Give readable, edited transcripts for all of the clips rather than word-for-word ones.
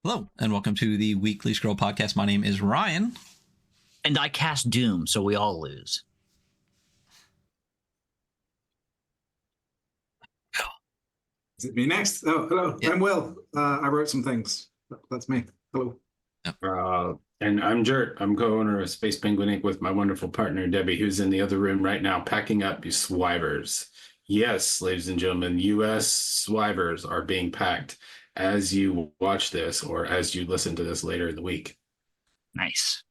Hello, and welcome to the Weekly Scroll Podcast. My name is Ryan. And I cast Doom, so we all lose. Is it me next? Oh, hello. Yeah. I'm Will. I wrote some things. That's me. Hello. And I'm Jarrett. I'm co-owner of Space Penguin Inc. with my wonderful partner, Debbie, who's in the other room right now, packing up your swivers. Yes, ladies and gentlemen, U.S. swivers are being packed as you watch this or as you listen to this later in the week. Nice.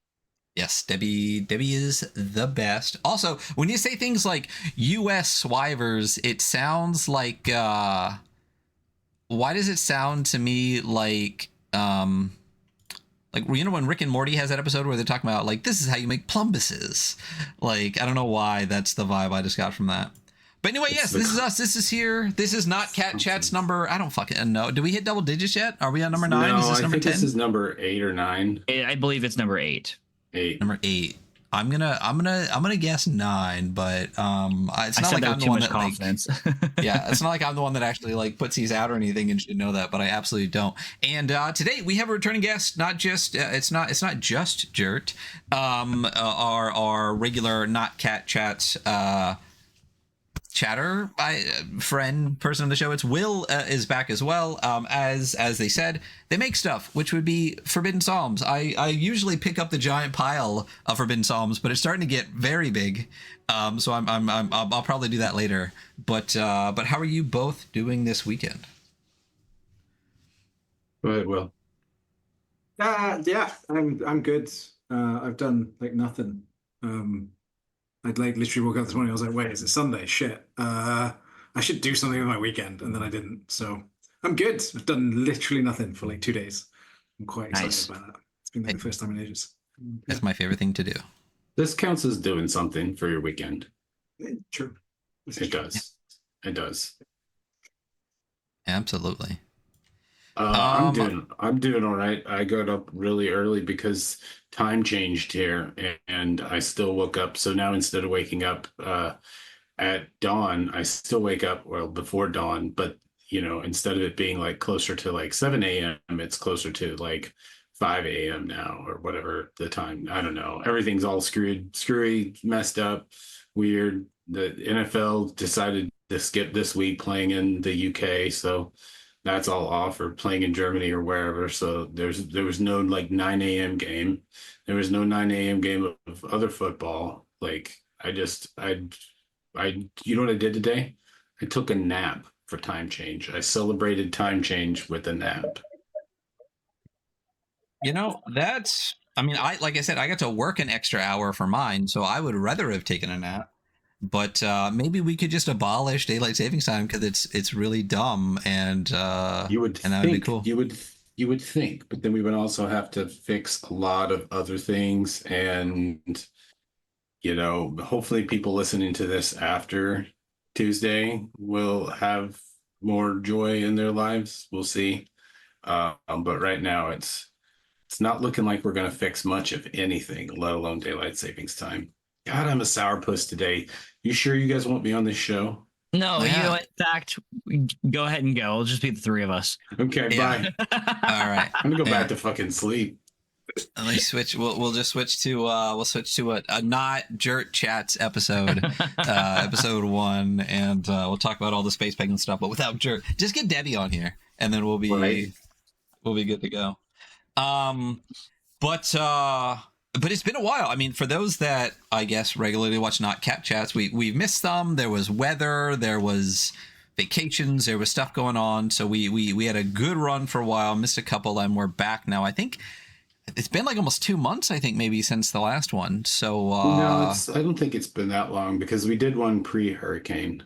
Yes, Debbie is the best. Also, when you say things like U.S. swivers, it sounds like, why does it sound to me like you know when Rick and Morty has that episode where they're talking about like, this is how you make plumbuses. Like, I don't know why that's the vibe I just got from that. But anyway, yes, this is us. This is here. This is not Cat Chat's number. I don't fucking know. Do we hit double digits yet? Are we on number 9? No, is this number 10? This is number 8 or 9. I believe it's number 8. 8. Number 8. I'm gonna guess 9, but it's not like I'm the one that confidence. yeah, it's not like I'm the one that actually like puts these out or anything and should know that, but I absolutely don't. And today we have a returning guest. Not just it's not just Jarrett, our regular not Cat Chats chatter friend person on the show. It's Will is back as well. As they said, they make stuff which would be Forbidden Psalms. I usually pick up the giant pile of Forbidden Psalms, but it's starting to get very big. So I'll probably do that later. But how are you both doing this weekend? Go ahead, Will. Yeah, I'm good. I've done like nothing. I'd like literally woke up this morning. I was like, wait, is it Sunday? Shit. I should do something with my weekend, and then I didn't. So I'm good. I've done literally nothing for like 2 days. I'm quite excited about that. It's been like the first time in ages. That's my favorite thing to do. This counts as doing something for your weekend. True. It does. It does. Absolutely. I'm doing all right. I got up really early because time changed here, and I still woke up. So now instead of waking up at dawn, I still wake up before dawn. But instead of it being like closer to like 7 a.m., it's closer to like 5 a.m. now or whatever the time. I don't know. Everything's all screwy, messed up, weird. The NFL decided to skip this week playing in the UK, so that's all off, or playing in Germany or wherever. So there was no like 9 a.m. game. There was no 9 a.m. game of other football. Like you know what I did today? I took a nap for time change. I celebrated time change with a nap. Like I said, I got to work an extra hour for mine, so I would rather have taken a nap. But maybe we could just abolish daylight savings time because it's really dumb, and that would be cool. You would think, but then we would also have to fix a lot of other things, and hopefully people listening to this after Tuesday will have more joy in their lives. We'll see. But right now it's not looking like we're going to fix much of anything, let alone daylight savings time. God, I'm a sourpuss today. You sure you guys won't be on this show? No, in fact, go ahead and go. It'll just be the 3 of us. Okay, bye. All right. I'm gonna go back to fucking sleep. Let me switch. We'll just switch to a not Jarrett Chats episode, episode 1, and we'll talk about all the Space Penguin stuff, but without Jarrett. Just get Debbie on here, and then we'll be good to go. But it's been a while. I mean, for those that I guess regularly watch Not Cat Chats, we've missed them. There was weather, there was vacations, there was stuff going on. So we had a good run for a while, missed a couple, and we're back now. I think it's been like almost 2 months, I think, maybe since the last one. So no, I don't think it's been that long because we did one pre-hurricane.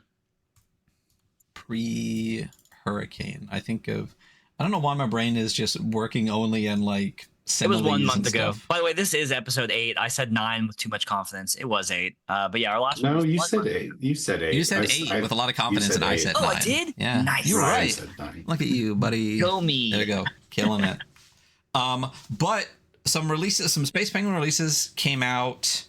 Pre-hurricane. I don't know why my brain is just working only in like it was 1 month ago. By the way, this is episode 8. I said 9 with too much confidence. It was 8. But yeah, our last one. No, you said 8. You said 8. You said 8 with a lot of confidence, and I said 9. Oh, I did? Yeah. Nice. You're right. Look at you, buddy. Go me. There you go. Killing it. But some Space Penguin releases came out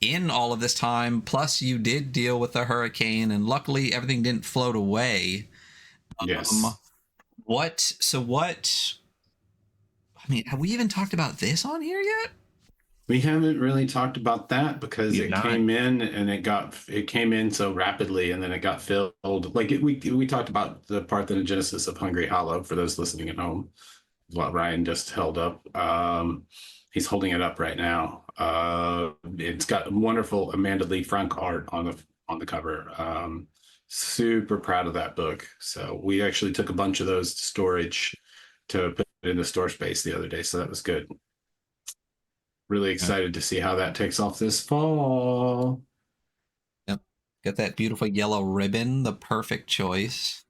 in all of this time. Plus, you did deal with the hurricane, and luckily everything didn't float away. Yes. What I mean, have we even talked about this on here yet? We haven't really talked about that because You've it not. came in and it came in so rapidly and then it got filled. We talked about the parthenogenesis of 𝗲𝗲 𝗖𝗵𝘁 for those listening at home. What Ryan just held up. He's holding it up right now. It's got wonderful Amanda Lee Frank art on the cover. Super proud of that book. So we actually took a bunch of those to storage to put in the store space the other day. So that was good. Really excited to see how that takes off this fall. Yep. Got that beautiful yellow ribbon, the perfect choice.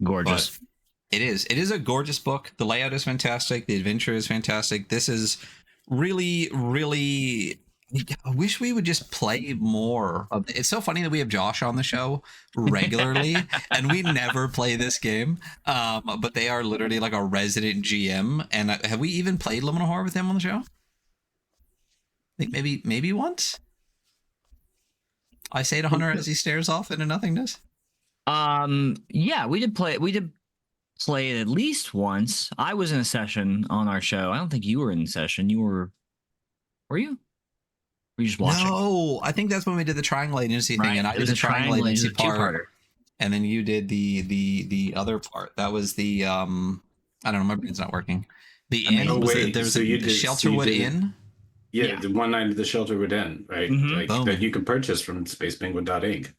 Gorgeous. But it is a gorgeous book. The layout is fantastic. The adventure is fantastic. This is really, really, I wish we would just play more of it. It's so funny that we have Josh on the show regularly and we never play this game. But they are literally like a resident GM. And have we even played Liminal Horror with him on the show? I think maybe once. I say to Hunter as he stares off into nothingness. Yeah, we did play it at least once. I was in a session on our show. I don't think you were in session. Were you? Were you just watching? No, I think that's when we did the Triangle Agency thing, and I did the Triangle Agency part, and then you did the other part. That was the I don't know, my brain's not working. The inn. Oh, wait, there was so the Shelterwood Inn. Yeah, the one night at the Shelterwood Inn, right? Mm-hmm. That you can purchase from spacepenguin.inc.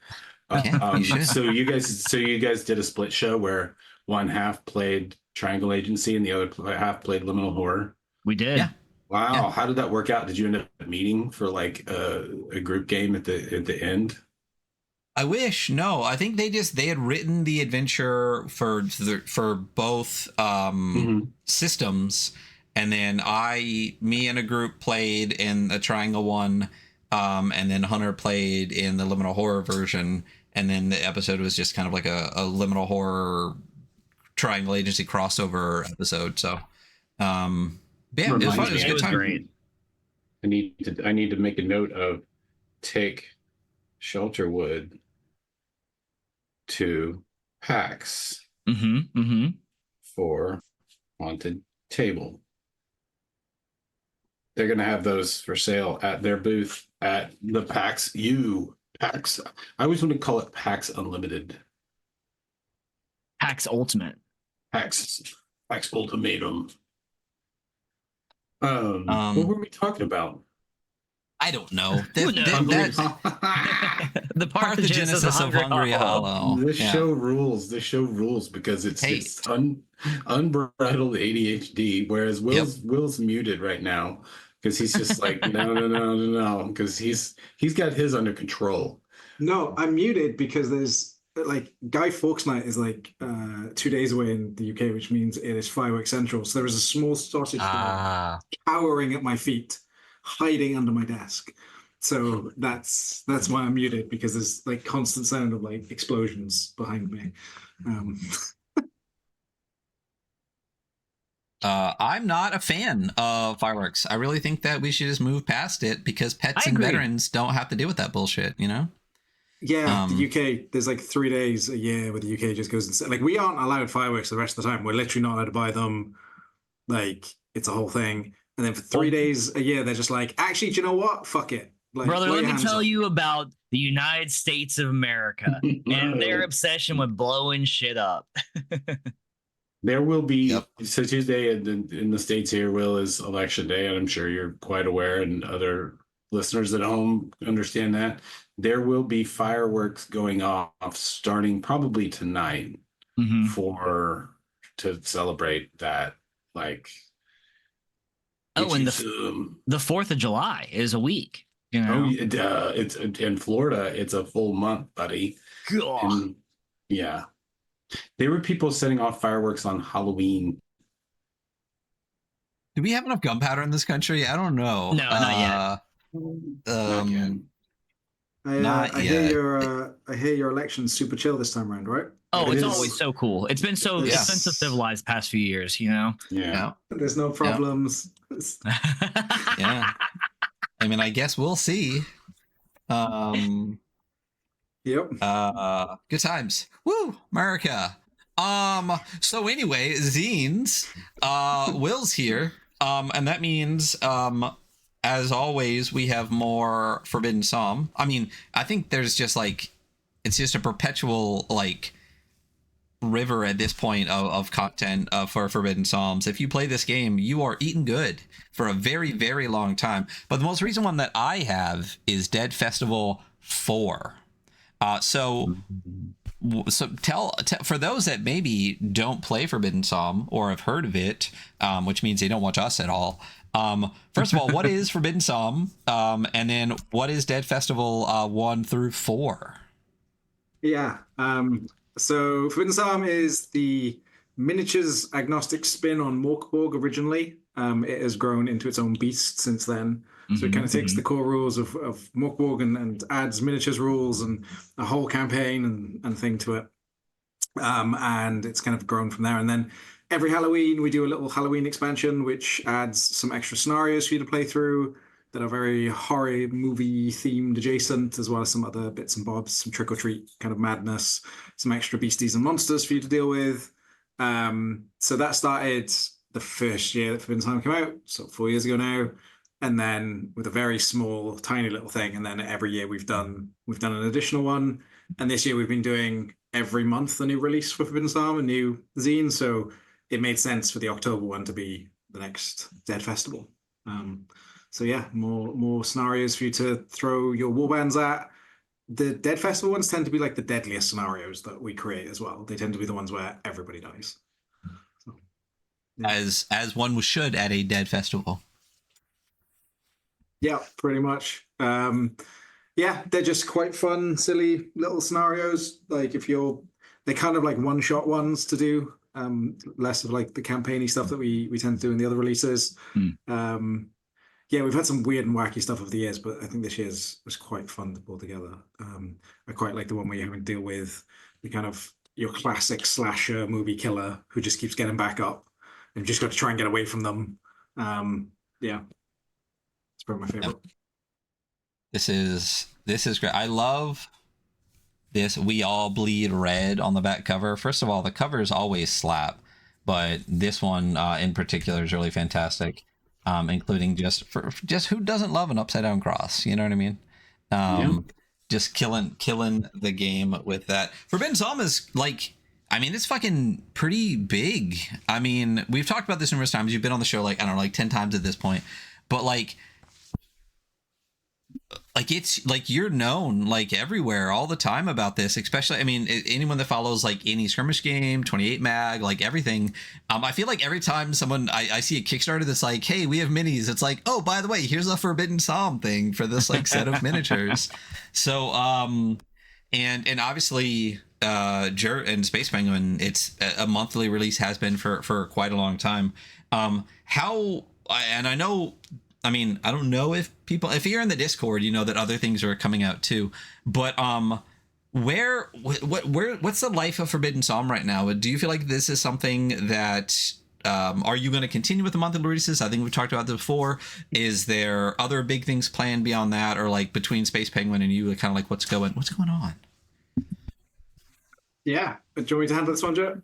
You So you guys did a split show where one half played Triangle Agency and the other half played Liminal Horror. We did. Yeah. Wow, Yeah. how did that work out? Did you end up meeting for like a group game at the end? I wish. No, I think they had written the adventure for both systems, and then me and a group played in the Triangle one, and then Hunter played in the Liminal Horror version, and then the episode was just kind of like a Liminal Horror Triangle Agency crossover episode. So, yeah, it was fun. It was a good time. Great. I need to make a note of take Shelterwood to PAX for Haunted Table. They're going to have those for sale at their booth at the PAX PAX. I always want to call it PAX Unlimited. PAX Ultimate. PAX Ultimatum. What were we talking about? I don't know. The Parthenogenesis of 𝗲𝗲 𝗖𝗵𝘁. This show rules. This show rules because it's unbridled ADHD. Whereas Will's muted right now because he's just like no, because he's got his under control. No, I'm muted because there's like Guy Fawkes Night is like 2 days away in the UK, which means it is fireworks central. So there is a small sausage dog cowering at my feet, hiding under my desk. So that's why I'm muted, because there's like constant sound of like explosions behind me. I'm not a fan of fireworks. I really think that we should just move past it because pets and veterans don't have to deal with that bullshit, you know? Yeah, the UK, there's like 3 days a year where the UK just goes insane. Like, we aren't allowed fireworks the rest of the time. We're literally not allowed to buy them. Like, it's a whole thing. And then for 3 days a year, they're just like, actually, do you know what? Fuck it. Like, brother, let me tell you about the United States of America and their obsession with blowing shit up. There will be, so Tuesday in the States here, Will, is election day, and I'm sure you're quite aware, and other listeners at home understand that. There will be fireworks going off starting probably tonight to celebrate that. Like, and the 4th of July is a week. You know? It's in Florida. It's a full month, buddy. And, yeah, there were people setting off fireworks on Halloween. Do we have enough gunpowder in this country? I don't know. No, not yet. I hear your election's super chill this time around, right? Oh, it's always so cool. It's been so civilized past few years, you know? Yeah. There's no problems. Yeah. I mean, I guess we'll see. Yep. Good times. Woo, America. So anyway, zines, Will's here. And that means, as always, we have more Forbidden Psalm. I mean, I think there's just like, it's just a perpetual like river at this point of content for Forbidden Psalms. If you play this game, you are eating good for a very, very long time. But the most recent one that I have is Dead Festival 4. So tell for those that maybe don't play Forbidden Psalm or have heard of it, which means they don't watch us at all. First of all, what is Forbidden Psalm? And then what is Dead Festival 1 through 4? Yeah. So Forbidden Psalm is the miniatures agnostic spin on 𝗏𝗏𝗏𝗏 originally. It has grown into its own beast since then. So it kind of takes the core rules of 𝗏𝗏𝗏𝗏 and adds miniatures rules and a whole campaign and thing to it. And it's kind of grown from there. And then every Halloween, we do a little Halloween expansion, which adds some extra scenarios for you to play through that are very horror movie themed adjacent, as well as some other bits and bobs, some trick or treat kind of madness, some extra beasties and monsters for you to deal with. So that started the first year that Forbidden Psalm came out, so 4 years ago now. And then with a very small, tiny little thing. And then every year we've done an additional one. And this year we've been doing every month a new release for Forbidden Psalm, a new zine. So it made sense for the October one to be the next Dead Festival. So yeah, more scenarios for you to throw your warbands at. The Dead Festival ones tend to be like the deadliest scenarios that we create as well. They tend to be the ones where everybody dies. So, yeah. As one should at a Dead Festival. Yeah, pretty much. Yeah, they're just quite fun, silly little scenarios. Like they're kind of like one-shot ones to do. Less of like the campaigny stuff that we tend to do in the other releases. Yeah, we've had some weird and wacky stuff over the years, but I think this year's was quite fun to pull together. I quite like the one where you have to deal with the kind of your classic slasher movie killer who just keeps getting back up, and you've just got to try and get away from them. Yeah, it's probably my favorite. Yep. This is great. I love this We All Bleed Red on the back cover. First of all, the covers always slap, but this one in particular is really fantastic. Including just who doesn't love an upside down cross? You know what I mean? Just killing the game with that. Forbidden Psalm is like, I mean, it's fucking pretty big. I mean, we've talked about this numerous times. You've been on the show like, I don't know, like 10 times at this point, but like it's like you're known like everywhere all the time about this, especially, I mean, anyone that follows like any skirmish game, 28 mag, like everything. I feel like every time I see a Kickstarter that's like, hey, we have minis, it's like, oh, by the way, here's a Forbidden Psalm thing for this like set of miniatures. So and obviously Jarrett and Space Penguin, it's a monthly release, has been for quite a long time. And I know, I mean, I don't know if you're in the Discord, you know that other things are coming out too, but what's the life of Forbidden Psalm right now? Do you feel like this is something that are you going to continue with the monthly releases? I think we've talked about this before. Is there other big things planned beyond that, or like between Space Penguin and you, kind of like what's going on? Yeah, do you want me to handle this one, Joe?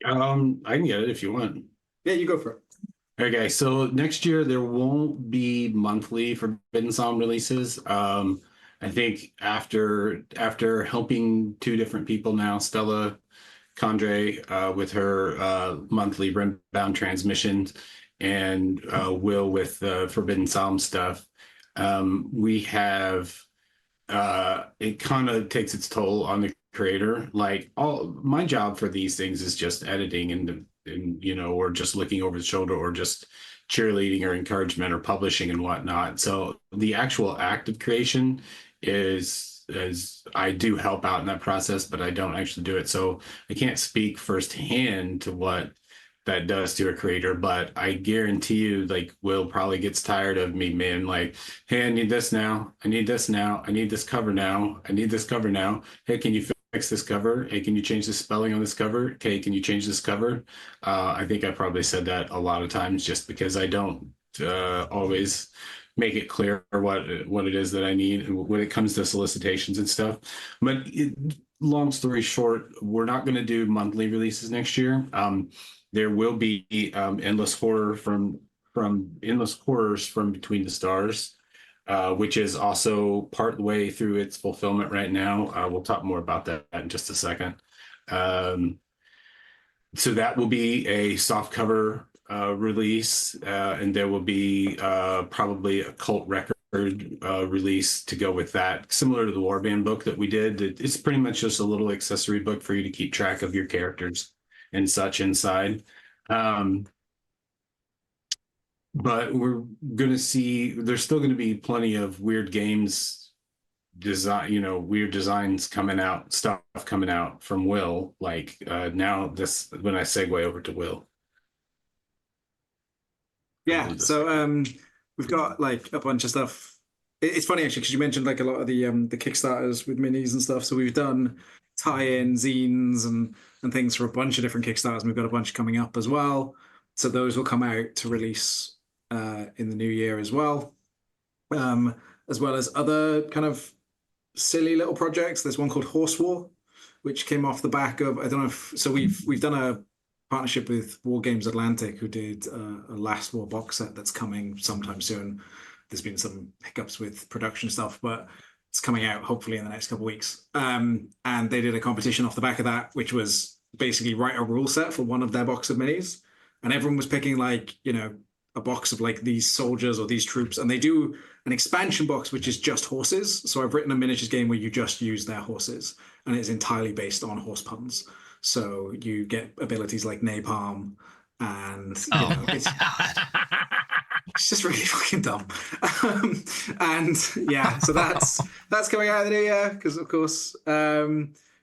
I can get it if you want. Yeah, you go for it. Okay, so next year there won't be monthly Forbidden Psalm releases. I think after helping two different people now, 𝗏𝗏𝗏𝗏 with her monthly Rimbound Transmissions, and Will with the Forbidden Psalm stuff, we have it kind of takes its toll on the creator. Like, all my job for these things is just editing and you know, or just looking over the shoulder, or just cheerleading or encouragement or publishing and whatnot. So the actual act of creation is I do help out in that process, but I don't actually do it. So I can't speak firsthand to what that does to a creator, but I guarantee you, like, Will probably gets tired of me, man. Like, hey, I need this now. I need this now. I need this cover now. I need this cover now. Hey, can you fix this cover? Hey, can you change the spelling on this cover? Okay, can you change this cover? I think I probably said that a lot of times, just because I don't always make it clear what it is that I need when it comes to solicitations and stuff. But long story short, we're not going to do monthly releases next year. There will be endless horror from endless horrors from Between the Stars, which is also part way through its fulfillment right now. We'll talk more about that in just a second. So that will be a soft cover release, and there will be probably a cult record release to go with that, similar to the Warband book that we did. It's pretty much just a little accessory book for you to keep track of your characters and such inside. But we're going to see, there's still going to be plenty of weird games design, weird designs coming out, stuff coming out from Will. Like now this, when I segue over to Will. Yeah, so we've got like a bunch of stuff. It's funny actually because you mentioned like a lot of the Kickstarters with minis and stuff. So we've done tie-in zines and things for a bunch of different Kickstarters. And we've got a bunch coming up as well. So those will come out to release in the new year as well as other kind of silly little projects. There's one called Horse War, which came off the back of, I don't know if, so we've done a partnership with War Games Atlantic, who did a Last War box set that's coming sometime soon. There's been some hiccups with production stuff, but it's coming out hopefully in the next couple of weeks. And they did a competition off the back of that, which was basically write a rule set for one of their box of minis. And everyone was picking like, a box of like these soldiers or these troops. And they do an expansion box, which is just horses. So I've written a miniatures game where you just use their horses, and it's entirely based on horse puns. So you get abilities like napalm, and it's just really fucking dumb. And yeah, so that's coming out of the new year because, of course,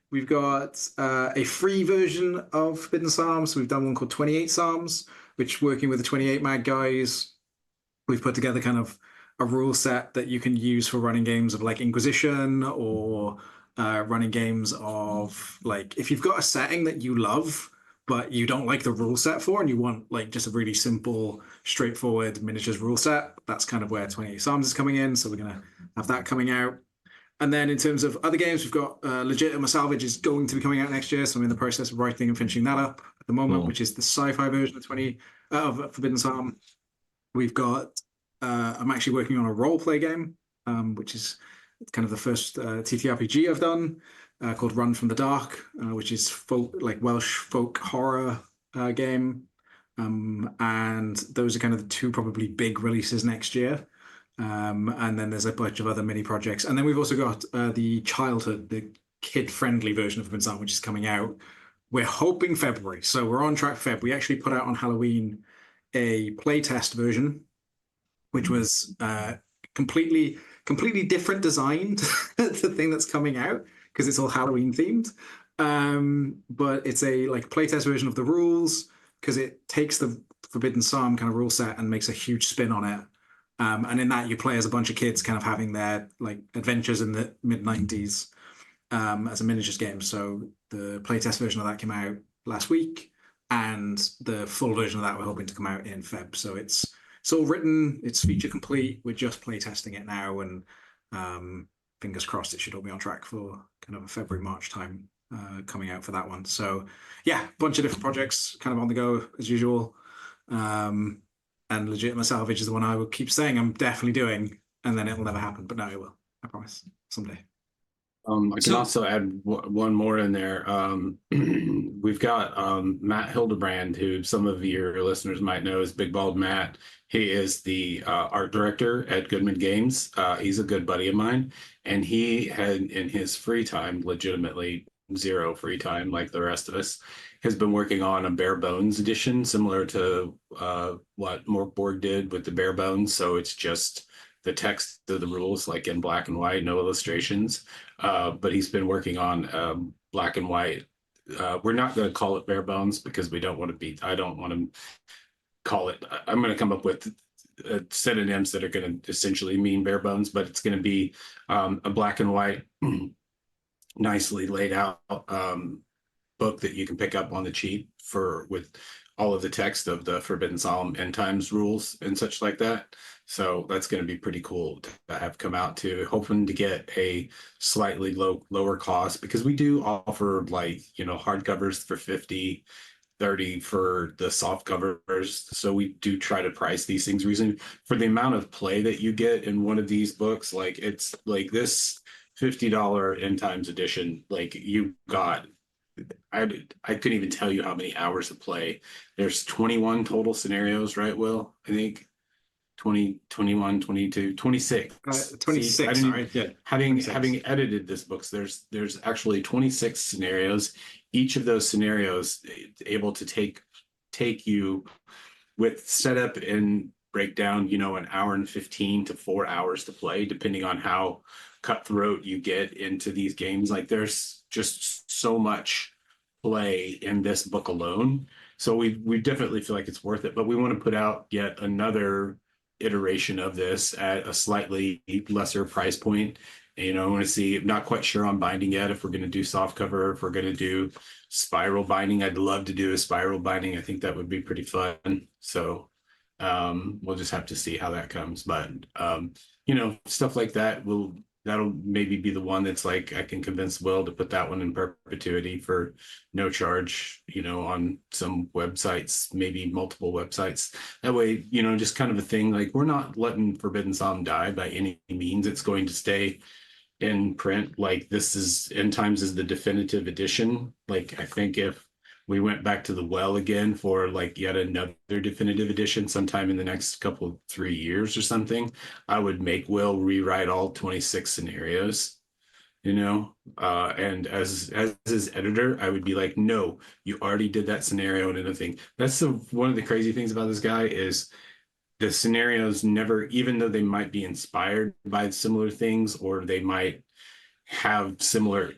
we've got a free version of Forbidden Psalms. We've done one called 28 Psalms, which, working with the 28 Mag guys, we've put together kind of a rule set that you can use for running games of like Inquisition, or running games of like, if you've got a setting that you love but you don't like the rule set for, and you want like just a really simple, straightforward miniatures rule set, that's kind of where 28 Psalms is coming in. So we're going to have that coming out. And then in terms of other games, we've got 𝗦𝗽𝗰𝘁 𝗖𝗵𝘁 is going to be coming out next year. So I'm in the process of writing and finishing that up at the moment, which is the sci-fi version of Forbidden Psalm. We've got, I'm actually working on a role-play game, which is kind of the first TTRPG I've done, called Run from the Dark, which is Welsh folk horror game. And those are kind of the two probably big releases next year. And then there's a bunch of other mini projects. And then we've also got the kid-friendly version of Forbidden Psalm, which is coming out. We're hoping February. So we're on track for Feb. We actually put out on Halloween a playtest version, which was completely different design to the thing that's coming out, because it's all Halloween themed. But it's a like playtest version of the rules, because it takes the Forbidden Psalm kind of rule set and makes a huge spin on it. And in that, you play as a bunch of kids kind of having their like adventures in the mid-90s as a miniatures game. So the playtest version of that came out last week, and the full version of that we're hoping to come out in Feb. So it's all written, it's feature complete. We're just playtesting it now, and fingers crossed it should all be on track for kind of a February, March time coming out for that one. So yeah, a bunch of different projects kind of on the go as usual. And 𝗦𝗽𝗰𝘁 𝗖𝗵𝘁 is the one I will keep saying I'm definitely doing, and then it will never happen. But no, it will. I promise. Someday. I can also add one more in there. We've got Matt Hildebrand, who some of your listeners might know as Big Bald Matt. He is the art director at Goodman Games. He's a good buddy of mine, and he had, in his free time, legitimately zero free time like the rest of us, has been working on a bare bones edition, similar to what Morkborg did with the bare bones. So it's just the text of the rules, like in black and white, no illustrations. But he's been working on black and white. We're not going to call it bare bones because we don't want to be, I don't want to call it, I'm going to come up with synonyms that are going to essentially mean bare bones, but it's going to be a black and white, nicely laid out book that you can pick up on the cheap with all of the text of the Forbidden Psalm end times rules and such like that. So that's going to be pretty cool to have come out too. Hoping to get a slightly lower cost, because we do offer like, you know, hardcovers for 50, 30 for the soft covers. So we do try to price these things reasonably for the amount of play that you get in one of these books. Like it's like this $50 end times edition, like you got, I couldn't even tell you how many hours of play. There's 21 total scenarios, right, Will? I think 20, 21, 22, 26. 26. See, Sorry. Yeah. Having edited this book, so there's actually 26 scenarios. Each of those scenarios able to take you with setup and breakdown, you know, an hour and 15 to 4 hours to play, depending on how cutthroat you get into these games. Like there's just so much play in this book alone. So we definitely feel like it's worth it, but we want to put out yet another iteration of this at a slightly lesser price point. And, you know, I want to see, I'm not quite sure on binding yet, if we're going to do soft cover, if we're going to do spiral binding. I'd love to do a spiral binding. I think that would be pretty fun. So we'll just have to see how that comes. But you know, stuff like that that'll maybe be the one that's like, I can convince Will to put that one in perpetuity for no charge, you know, on some websites, maybe multiple websites. That way, you know, just kind of a thing, like we're not letting Forbidden Psalm die by any means. It's going to stay in print. Like this is End Times is the definitive edition. Like I think if we went back to the well again for like yet another definitive edition sometime in the next couple 3 years or something, I would make Will rewrite all 26 scenarios, you know, and as his editor, I would be like, no, you already did that scenario and anything. That's one of the crazy things about this guy is the scenarios never, even though they might be inspired by similar things or they might have similar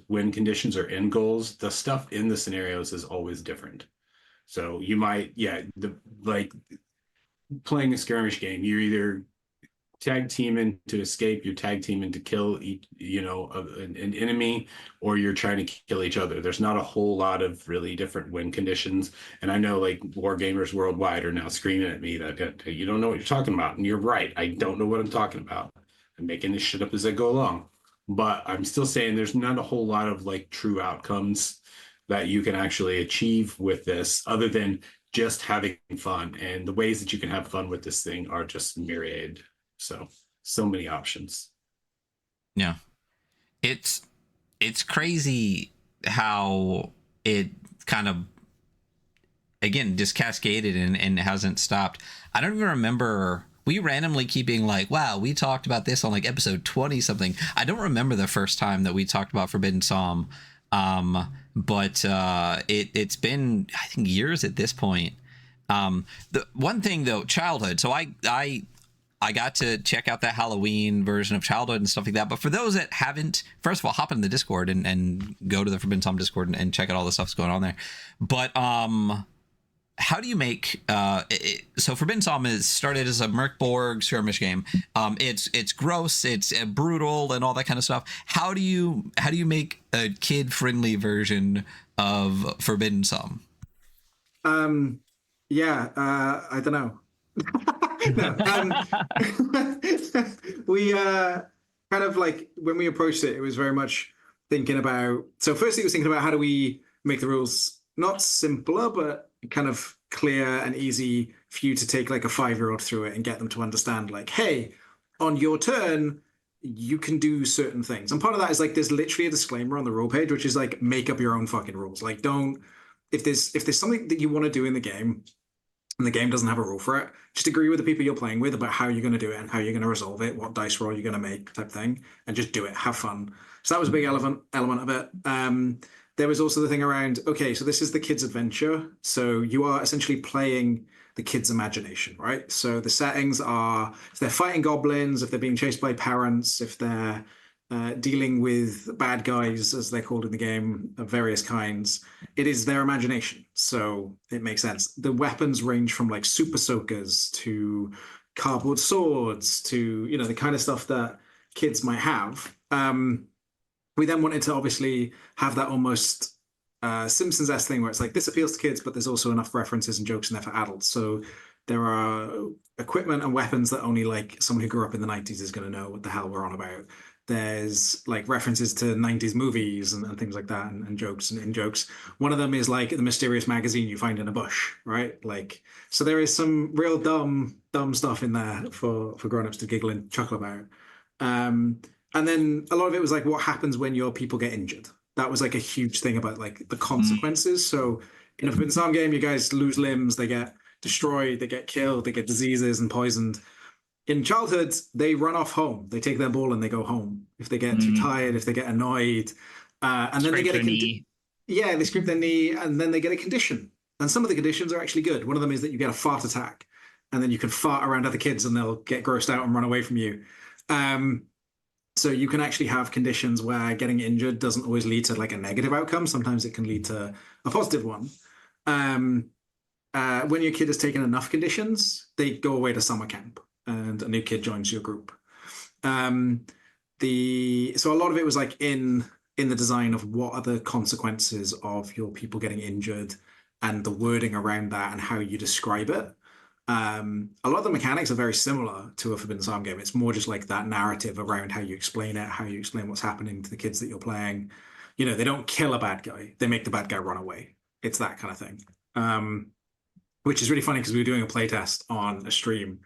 win conditions or end goals, the stuff in the scenarios is always different. So you might, like playing a skirmish game, you're either tag teaming to escape, you're tag teaming to kill, you know, an enemy, or you're trying to kill each other. There's not a whole lot of really different win conditions. And I know like war gamers worldwide are now screaming at me that you don't know what you're talking about. And you're right. I don't know what I'm talking about. I'm making this shit up as I go along. But I'm still saying there's not a whole lot of like true outcomes that you can actually achieve with this other than just having fun. And the ways that you can have fun with this thing are just myriad. So many options. Yeah. It's crazy how it kind of, again, just cascaded and hasn't stopped. I don't even remember. We randomly keep being like, wow, we talked about this on like episode 20 something. I don't remember the first time that we talked about Forbidden Psalm. But it's been, I think, years at this point. The one thing though, childhood. So I got to check out that Halloween version of Childhood and stuff like that. But for those that haven't, first of all, hop into the Discord and go to the Forbidden Psalm Discord and check out all the stuff that's going on there. But how do you make so Forbidden Psalm is started as a Merkborg skirmish game. It's gross, it's brutal and all that kind of stuff. How do you make a kid friendly version of Forbidden Psalm? I don't know. We kind of like when we approached it, it was very much thinking about, so firstly it was thinking about how do we make the rules not simpler but kind of clear and easy for you to take like a 5-year-old through it and get them to understand like, hey, on your turn you can do certain things. And part of that is like there's literally a disclaimer on the rule page which is like, make up your own fucking rules. Like don't, if there's something that you want to do in the game and the game doesn't have a rule for it, just agree with the people you're playing with about how you're going to do it and how you're going to resolve it, what dice roll you're going to make type thing, and just do it, have fun. So that was a big element of it. There was also the thing around, okay, so this is the kid's adventure. So you are essentially playing the kid's imagination, right? So the settings are, if they're fighting goblins, if they're being chased by parents, if they're dealing with bad guys, as they're called in the game, of various kinds, it is their imagination. So it makes sense. The weapons range from like super soakers to cardboard swords to, you know, the kind of stuff that kids might have. We then wanted to obviously have that almost Simpsons-esque thing where it's like this appeals to kids, but there's also enough references and jokes in there for adults. So there are equipment and weapons that only like someone who grew up in the 90s is going to know what the hell we're on about. There's like references to 90s movies and things like that, and jokes and in jokes. One of them is like the mysterious magazine you find in a bush, right? Like, so there is some real dumb stuff in there for grown-ups to giggle and chuckle about. And then a lot of it was like what happens when your people get injured. That was like a huge thing about like the consequences. So in a Forbidden Psalm game, you guys lose limbs, they get destroyed, they get killed, they get diseases and poisoned. In childhood, they run off home. They take their ball and they go home. If they get too tired, if they get annoyed, and then they get a knee. Yeah, they scrape their knee, and then they get a condition. And some of the conditions are actually good. One of them is that you get a fart attack, and then you can fart around other kids, and they'll get grossed out and run away from you. So you can actually have conditions where getting injured doesn't always lead to like a negative outcome. Sometimes it can lead to a positive one. When your kid has taken enough conditions, they go away to summer camp, and a new kid joins your group. So a lot of it was like in the design of what are the consequences of your people getting injured and the wording around that and how you describe it. A lot of the mechanics are very similar to a Forbidden Psalm game. It's more just like that narrative around how you explain it, how you explain what's happening to the kids that you're playing. You know, they don't kill a bad guy. They make the bad guy run away. It's that kind of thing. Which is really funny because we were doing a playtest on a stream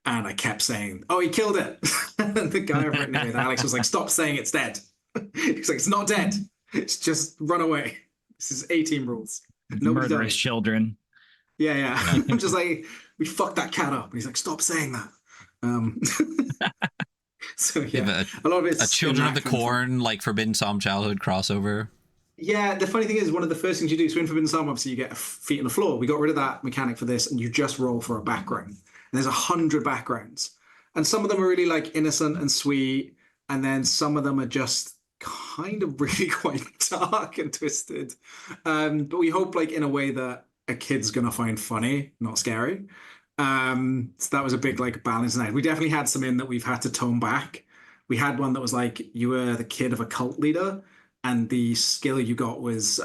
and I kept saying, oh, he killed it. And the guy over near with Alex was like, stop saying it's dead. He's like, it's not dead. It's just run away. This is A-team rules. Murderous children. Yeah. I'm just like, we fucked that cat up. And he's like, stop saying that. So yeah, a lot of it's a Children of the Corn, like Forbidden Psalm childhood crossover. Yeah, the funny thing is, one of the first things you do, so in Forbidden Psalm, obviously you get feet on the floor. We got rid of that mechanic for this, and you just roll for a background. And there's 100 backgrounds. And some of them are really like innocent and sweet, and then some of them are just kind of really quite dark and twisted. But we hope like in a way that a kid's gonna find funny, not scary. So that was a big like balance night. We definitely had some in that we've had to tone back. We had one that was like you were the kid of a cult leader, and the skill you got was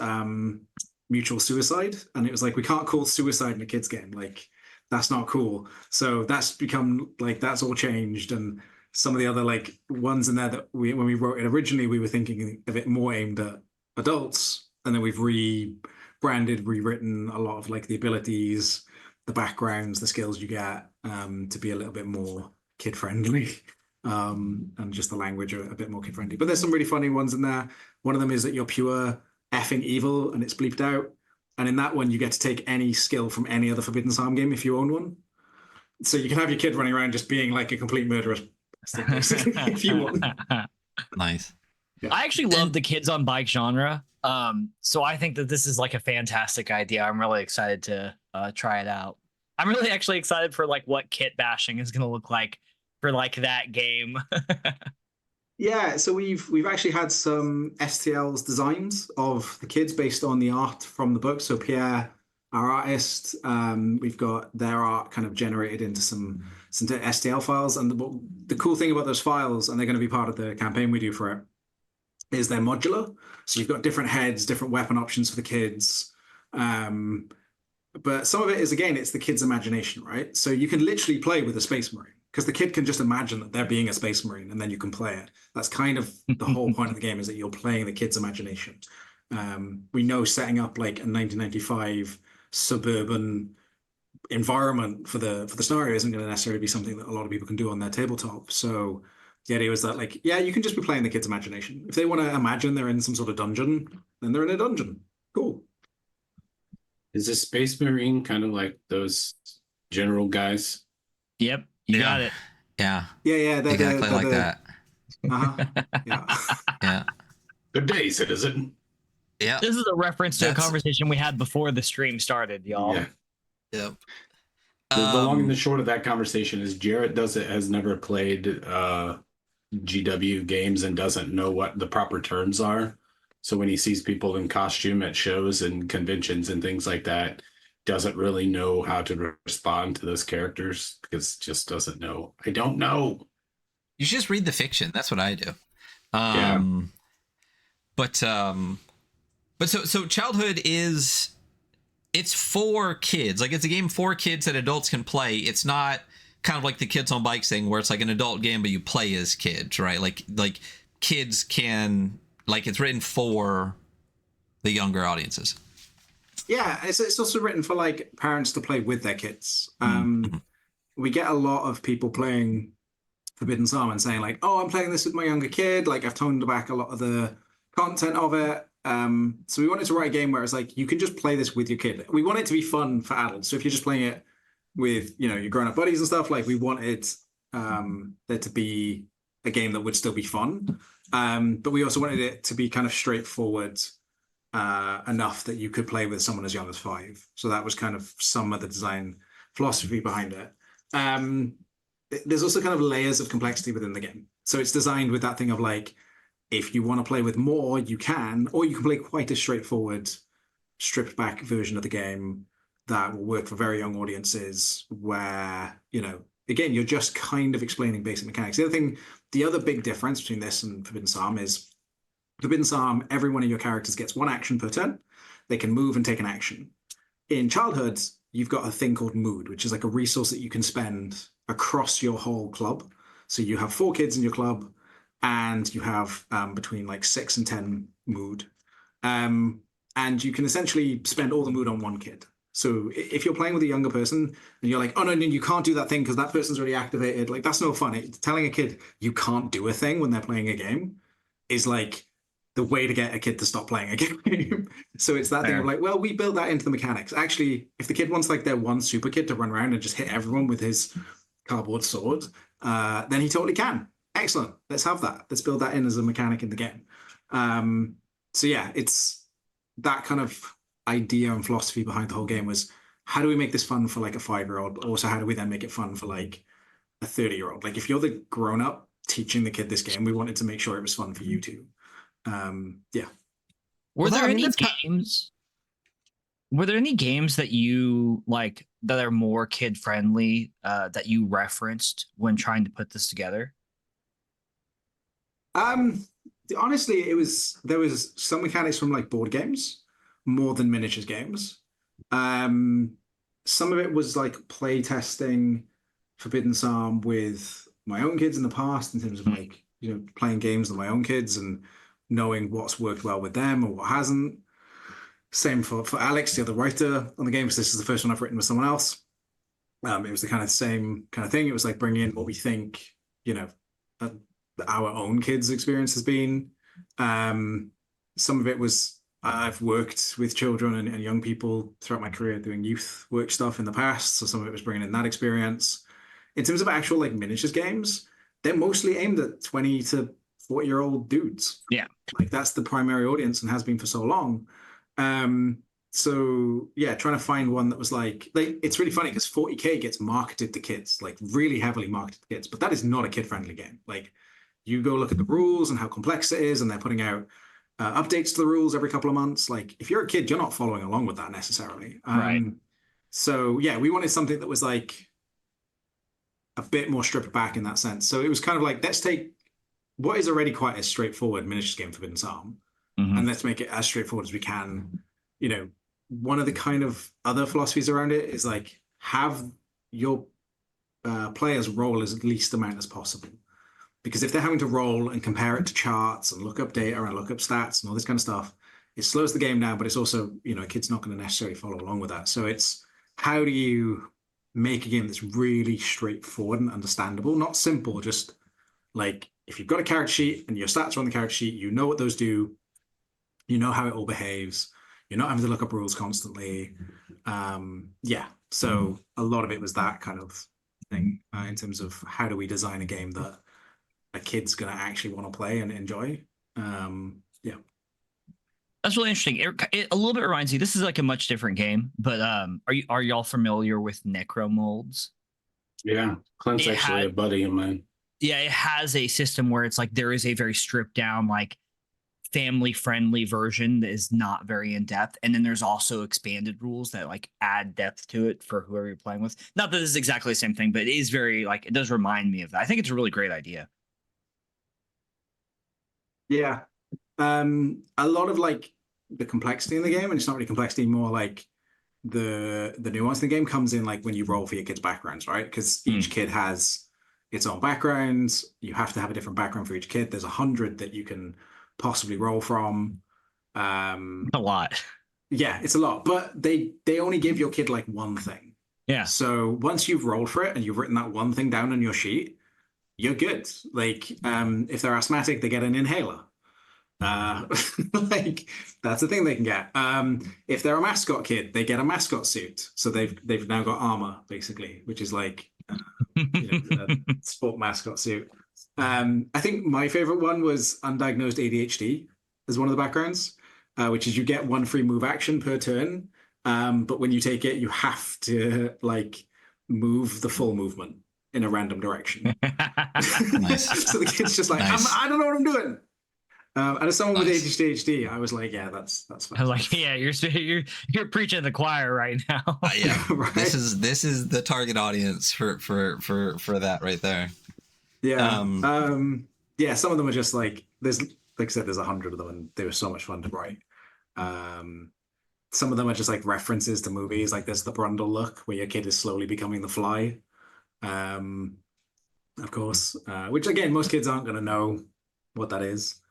mutual suicide. And it was like, we can't call suicide in a kid's game. Like, that's not cool. So that's become like, that's all changed. And some of the other like ones in there that when we wrote it originally, we were thinking of it more aimed at adults. And then we've rebranded, rewritten a lot of like the abilities, the backgrounds, the skills you get to be a little bit more kid friendly. And just the language a bit more kid friendly. But there's some really funny ones in there. One of them is that you're pure effing evil and it's bleeped out. And in that one, you get to take any skill from any other Forbidden Psalm game if you own one. So you can have your kid running around just being like a complete murderous if you want. Nice. Yeah. I actually love the kids on bike genre. So I think that this is like a fantastic idea. I'm really excited to try it out. I'm really actually excited for like what kit bashing is going to look like for like that game. Yeah, so we've actually had some STL's designs of the kids based on the art from the book. So Pierre, our artist, we've got their art kind of generated into some STL files. And the cool thing about those files, and they're going to be part of the campaign we do for it, is they're modular. So you've got different heads, different weapon options for the kids. But some of it is, again, it's the kid's imagination, right? So you can literally play with a Space Marine because the kid can just imagine that they're being a Space Marine and then you can play it. That's kind of the whole point of the game, is that you're playing the kid's imagination. We know setting up like a 1995 suburban environment for the scenario isn't going to necessarily be something that a lot of people can do on their tabletop. So the idea was that like, yeah, you can just be playing the kid's imagination. If they want to imagine they're in some sort of dungeon, then they're in a dungeon. Cool. Is a Space Marine kind of like those general guys? Yep, you got it. Yeah. Yeah. Exactly like that. Yeah. Good day, citizen. Yeah. This is a reference to a conversation we had before the stream started, y'all. Yeah. Yep. The long and the short of that conversation is Jarrett has never played GW games and doesn't know what the proper terms are. So when he sees people in costume at shows and conventions and things like that, doesn't really know how to respond to those characters because just doesn't know. I don't know. You should just read the fiction. That's what I do. Yeah. But But so childhood is, it's for kids. Like, it's a game for kids that adults can play. It's not kind of like the Kids on Bikes thing where it's like an adult game but you play as kids, right? Like kids can, like, it's written for the younger audiences. Yeah, it's also written for like parents to play with their kids. Mm-hmm. We get a lot of people playing Forbidden Psalm and saying like, "Oh, I'm playing this with my younger kid. Like, I've toned back a lot of the content of it." So we wanted to write a game where it's like you can just play this with your kid. We want it to be fun for adults. So if you're just playing it with, you know, your grown-up buddies and stuff, like, we wanted there to be a game that would still be fun. But we also wanted it to be kind of straightforward enough that you could play with someone as young as 5. So that was kind of some of the design philosophy behind it. There's also kind of layers of complexity within the game. So it's designed with that thing of like, if you want to play with more, you can, or you can play quite a straightforward, stripped back version of the game that will work for very young audiences where, you know, again, you're just kind of explaining basic mechanics. The other big difference between this and Forbidden Psalm is Forbidden Psalm, every one of your characters gets 1 action per turn. They can move and take an action. In Childhood, you've got a thing called mood, which is like a resource that you can spend across your whole club. So you have 4 kids in your club, and you have between like 6 and 10 mood. And you can essentially spend all the mood on 1 kid. So if you're playing with a younger person and you're like, "Oh, no, you can't do that thing because that person's already activated," like, that's no fun. Telling a kid you can't do a thing when they're playing a game is like the way to get a kid to stop playing a game. So it's that thing of like, well, we built that into the mechanics. Actually, if the kid wants like their one super kid to run around and just hit everyone with his cardboard sword, then he totally can. Excellent. Let's have that. Let's build that in as a mechanic in the game. So yeah, it's that kind of idea and philosophy behind the whole game was, how do we make this fun for like a 5-year-old, but also how do we then make it fun for like a 30-year-old? Like, if you're the grown-up teaching the kid this game, we wanted to make sure it was fun for you too. Yeah. Were there any games that you like that are more kid friendly that you referenced when trying to put this together? Honestly, there was some mechanics from like board games more than miniatures games. Some of it was like play testing Forbidden Psalm with my own kids in the past, in terms of like, you know, playing games with my own kids and knowing what's worked well with them or what hasn't. Same for Alex, the other writer on the game, because this is the first one I've written with someone else. It was the kind of same kind of thing. It was like bringing in what we think, you know, our own kids' experience has been. Some of it was, I've worked with children and young people throughout my career doing youth work stuff in the past. So some of it was bringing in that experience. In terms of actual like miniatures games, they're mostly aimed at 20 to 40-year-old dudes. Yeah. Like, that's the primary audience and has been for so long. So yeah, trying to find one that was like it's really funny because 40K gets marketed to kids, like really heavily marketed to kids, but that is not a kid-friendly game. Like, you go look at the rules and how complex it is, and they're putting out updates to the rules every couple of months. Like, if you're a kid, you're not following along with that necessarily. Right. So yeah, we wanted something that was like a bit more stripped back in that sense. So it was kind of like, let's take what is already quite a straightforward miniatures game, Forbidden Psalm, and let's make it as straightforward as we can. You know, one of the kind of other philosophies around it is like, have your players roll as least amount as possible. Because if they're having to roll and compare it to charts and look up data and look up stats and all this kind of stuff, it slows the game down, but it's also, you know, a kid's not going to necessarily follow along with that. So it's, how do you make a game that's really straightforward and understandable? Not simple, just like, if you've got a character sheet and your stats are on the character sheet, you know what those do, you know how it all behaves, you're not having to look up rules constantly. Yeah, so a lot of it was that kind of thing in terms of how do we design a game that a kid's going to actually want to play and enjoy. Yeah. That's really interesting. It a little bit reminds me, this is like a much different game, but are y'all familiar with necromolds? Yeah, Clint's actually a buddy of mine. Yeah, it has a system where it's like there is a very stripped down, like family friendly version that is not very in depth, and then there's also expanded rules that like add depth to it for whoever you're playing with. Not that this is exactly the same thing, but it is very, like, it does remind me of that. I think it's a really great idea. Yeah. A lot of like the complexity in the game, and it's not really complexity, more like the nuance in the game comes in like when you roll for your kids' backgrounds, right? Because each kid has its own backgrounds. You have to have a different background for each kid. There's 100 that you can possibly roll from. A lot. Yeah, it's a lot, but they only give your kid like one thing. Yeah. So once you've rolled for it and you've written that one thing down on your sheet, you're good. Like, if they're asthmatic, they get an inhaler. Like that's the thing they can get. If they're a mascot kid, they get a mascot suit. So they've now got armor basically, which is like a sport mascot suit. I think my favorite one was undiagnosed ADHD as one of the backgrounds, which is you get one free move action per turn. But when you take it, you have to like move the full movement in a random direction. Nice. So the kid's just like, Nice. I don't know what I'm doing. And as someone with ADHD, I was like, yeah, that's fine. I was like, yeah, you're preaching to the choir right now. Yeah, Right. this is the target audience for that right there. Yeah. Yeah, some of them are just like, there's, like I said, there's 100 of them, and they were so much fun to write. Some of them are just like references to movies, like there's the Brundle look, where your kid is slowly becoming the Fly. Of course, which again, most kids aren't going to know what that is.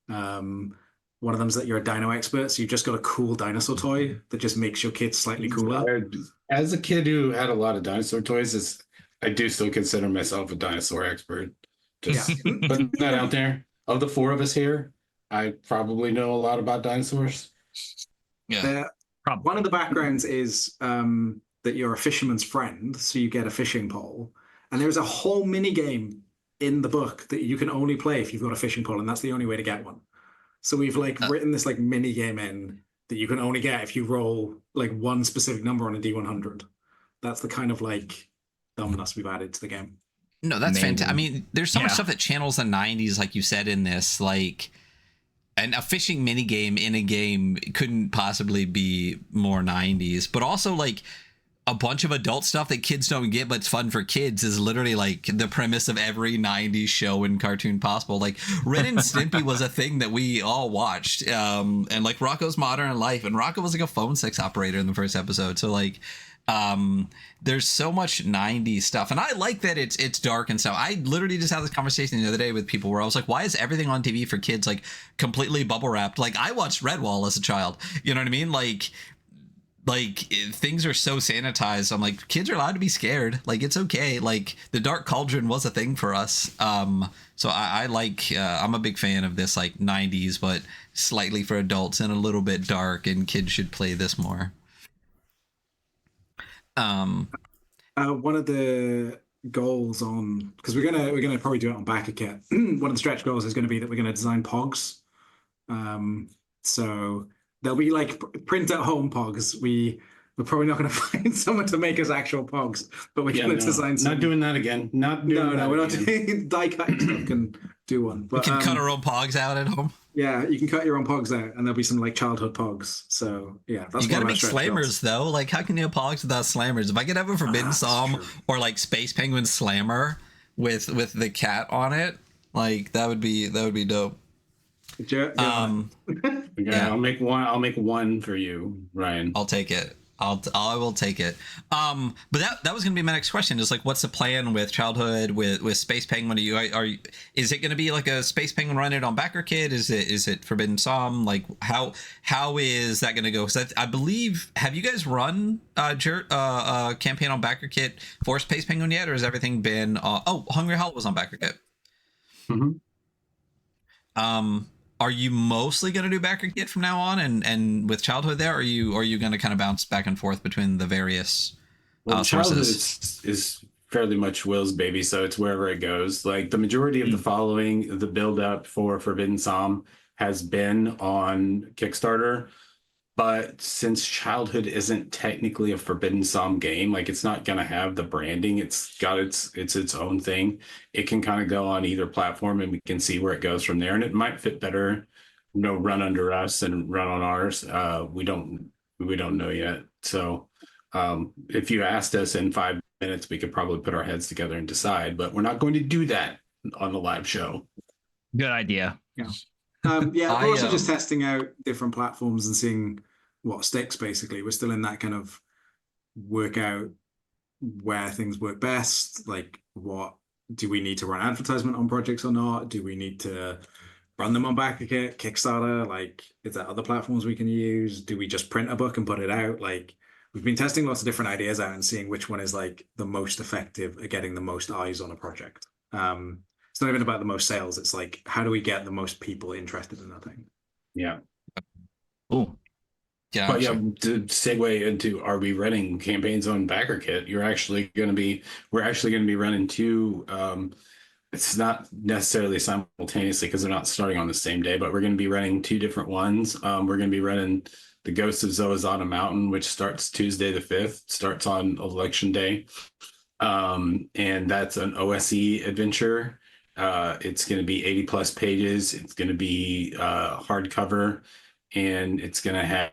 One of them's that you're a dino expert, so you've just got a cool dinosaur toy that just makes your kid slightly cooler. As a kid who had a lot of dinosaur toys, I do still consider myself a dinosaur expert. Just putting that out there. Of the four of us here, I probably know a lot about dinosaurs. Yeah. One of the backgrounds is that you're a fisherman's friend, so you get a fishing pole, and there's a whole mini game in the book that you can only play if you've got a fishing pole, and that's the only way to get one. So we've like written this like mini game in that you can only get if you roll like one specific number on a D100. That's the kind of like dumbness we've added to the game. No, that's fantastic. I mean, there's so much stuff that channels the 90s, like you said in this, like, and a fishing mini game in a game couldn't possibly be more 90s, but also like a bunch of adult stuff that kids don't get, but it's fun for kids, is literally like the premise of every 90s show and cartoon possible. Like Ren and Stimpy was a thing that we all watched, and like Rocco's Modern Life, and Rocco was like a phone sex operator in the first episode. So like, there's so much 90s stuff, and I like that it's dark and stuff. I literally just had this conversation the other day with people where I was like, why is everything on TV for kids like completely bubble wrapped? Like I watched Redwall as a child, you know what I mean? Like things are so sanitized. I'm like, kids are allowed to be scared. Like it's okay. Like the Dark Cauldron was a thing for us. So I like, I'm a big fan of this like 90s, but slightly for adults and a little bit dark, and kids should play this more. One of the goals on, because we're gonna probably do it on backer kit. One of the stretch goals is going to be that we're going to design pogs. So they'll be like print at home pogs. We're probably not going to find someone to make us actual pogs, but we're going to design some. Not doing that again. We're not doing die cutting stuff. Can do one. But, we can cut our own pogs out at home. Yeah, you can cut your own pogs out, and there'll be some like childhood pogs. So yeah, that's you gotta make slammers though. Like, how can you have pogs without slammers? If I could have a Forbidden Psalm or like Space Penguin slammer with the cat on it, like that would be dope. Yeah. I'll make one for you, Ryan. I'll take it. I will take it. But that was gonna be my next question. Is like, what's the plan with childhood with Space Penguin? Is it gonna be like a Space Penguin run it on Backer Kid? Is it Forbidden Psalm? Like how is that gonna go? Because I believe, have you guys run campaign on Backer Kit for Space Penguin yet, or has everything been? Hungry Hollow was on Backer Kit. Mm-hmm. Are you mostly going to do Backer Kit from now on, and with childhood there, or are you going to kind of bounce back and forth between the various childhood sources? is fairly much Will's baby, so it's wherever it goes. Like the majority of the following, the build up for Forbidden Psalm has been on Kickstarter, but since childhood isn't technically a Forbidden Psalm game, like it's not going to have the branding, it's got its own thing. It can kind of go on either platform, and we can see where it goes from there. And it might fit better, run under us and run on ours. We don't know yet. So if you asked us in 5 minutes, we could probably put our heads together and decide. But we're not going to do that on the live show. Good idea. Yeah. Yeah, we're I also just testing out different platforms and seeing what sticks, basically. We're still in that kind of work out where things work best. Like, what do we need to run advertisement on projects or not? Do we need to run them on BackerKit, Kickstarter? Like, is there other platforms we can use? Do we just print a book and put it out? Like, we've been testing lots of different ideas out and seeing which one is like the most effective at getting the most eyes on a project. It's not even about the most sales. It's like, how do we get the most people interested in that thing? Yeah. Oh, yeah, But yeah, to segue into, are we running campaigns on BackerKit? We're actually going to be running two. It's not necessarily simultaneously because they're not starting on the same day, but we're going to be running two different ones. We're going to be running the Ghosts of Zoazanna Mountain, which starts Tuesday the 5th, starts on Election Day. And that's an OSE adventure. It's going to be 80+ pages. It's going to be hardcover, and it's going to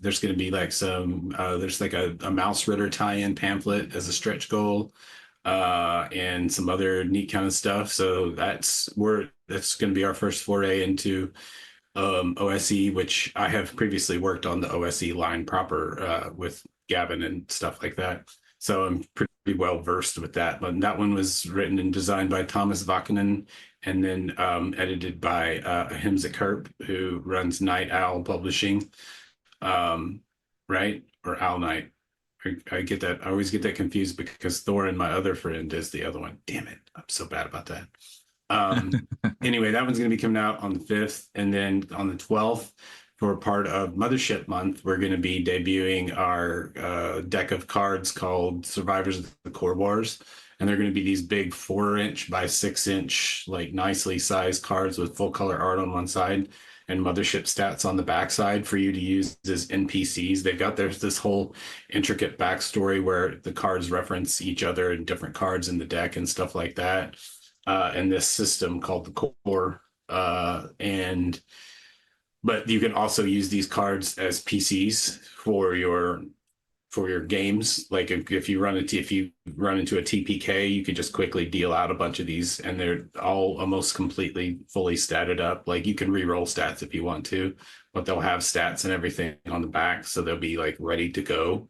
there's going to be like there's like a Mouse Ritter tie-in pamphlet as a stretch goal, and some other neat kind of stuff. So that's going to be our first foray into OSE, which I have previously worked on the OSE line proper with Gavin and stuff like that. So I'm pretty well versed with that. But that one was written and designed by 𝗏𝗲 and then edited by 𝗏𝗲 𝗲𝗵𝘁, who runs Night Owl Publishing, right? Or Owl Night. I get that. I always get that confused because Thorin, my other friend, is the other one. Damn it. I'm so bad about that. Anyway, that one's going to be coming out on the 5th. And then on the 12th, for part of Mothership Month, we're going to be debuting our deck of cards called Survivors of the Core Wars. And they're going to be these big 4-inch by 6-inch, like nicely sized cards with full color art on one side and Mothership stats on the backside for you to use as NPCs. They've got this whole intricate backstory where the cards reference each other and different cards in the deck and stuff like that. And this system called the Core. But you can also use these cards as PCs for your games. Like if you run into a TPK, you can just quickly deal out a bunch of these, and they're all almost completely fully statted up. Like you can re-roll stats if you want to, but they'll have stats and everything on the back, so they'll be like ready to go.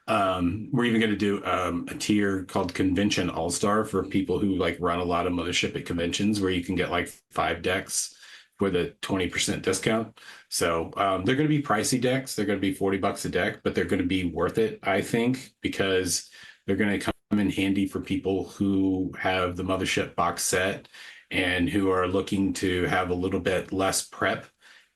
We're even going to do a tier called Convention All-Star for people who like run a lot of Mothership at conventions, where you can get like 5 decks with a 20% discount. So they're going to be pricey decks. They're going to be $40 a deck, but they're going to be worth it, I think, because they're going to come in handy for people who have the Mothership box set and who are looking to have a little bit less prep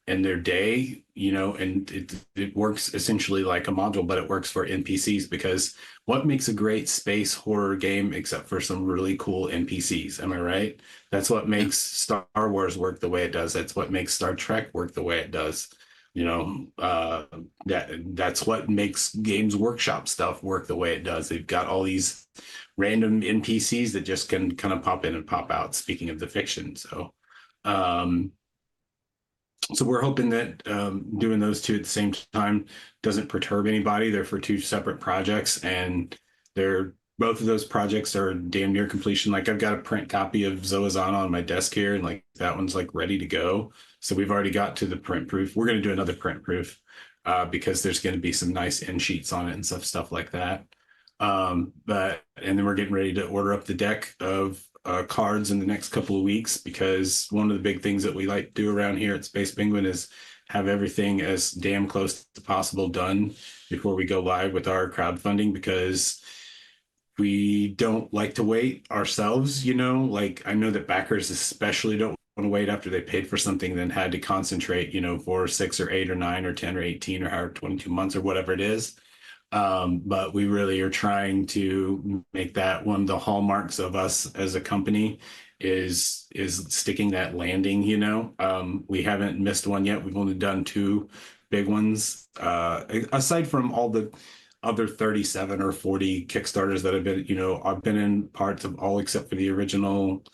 in their day, and it works essentially like a module, but it works for NPCs, because what makes a great space horror game except for some really cool NPCs? Am I right? That's what makes Star Wars work the way it does. That's what makes Star Trek work the way it does. That's what makes Games Workshop stuff work the way it does. They've got all these random NPCs that just can kind of pop in and pop out, speaking of the fiction. So we're hoping that doing those two at the same time doesn't perturb anybody. They're for two separate projects, and both of those projects are damn near completion. Like I've got a print copy of Zoazanna on my desk here, and like that one's like ready to go. So we've already got to the print proof. We're going to do another print proof because there's going to be some nice end sheets on it and stuff like that. And then we're getting ready to order up the deck of cards in the next couple of weeks, because one of the big things that we like to do around here at Space Penguin is have everything as damn close to possible done before we go live with our crowdfunding, because we don't like to wait ourselves. Like I know that backers especially don't want to wait after they paid for something, then had to concentrate, for 6 or 8 or 9 or 10 or 18 or however 22 months or whatever it is. But we really are trying to make that one of the hallmarks of us as a company is sticking that landing. We haven't missed one yet. We've only done 2 big ones, aside from all the other 37 or 40 Kickstarters that have been, I've been in parts of all except for the original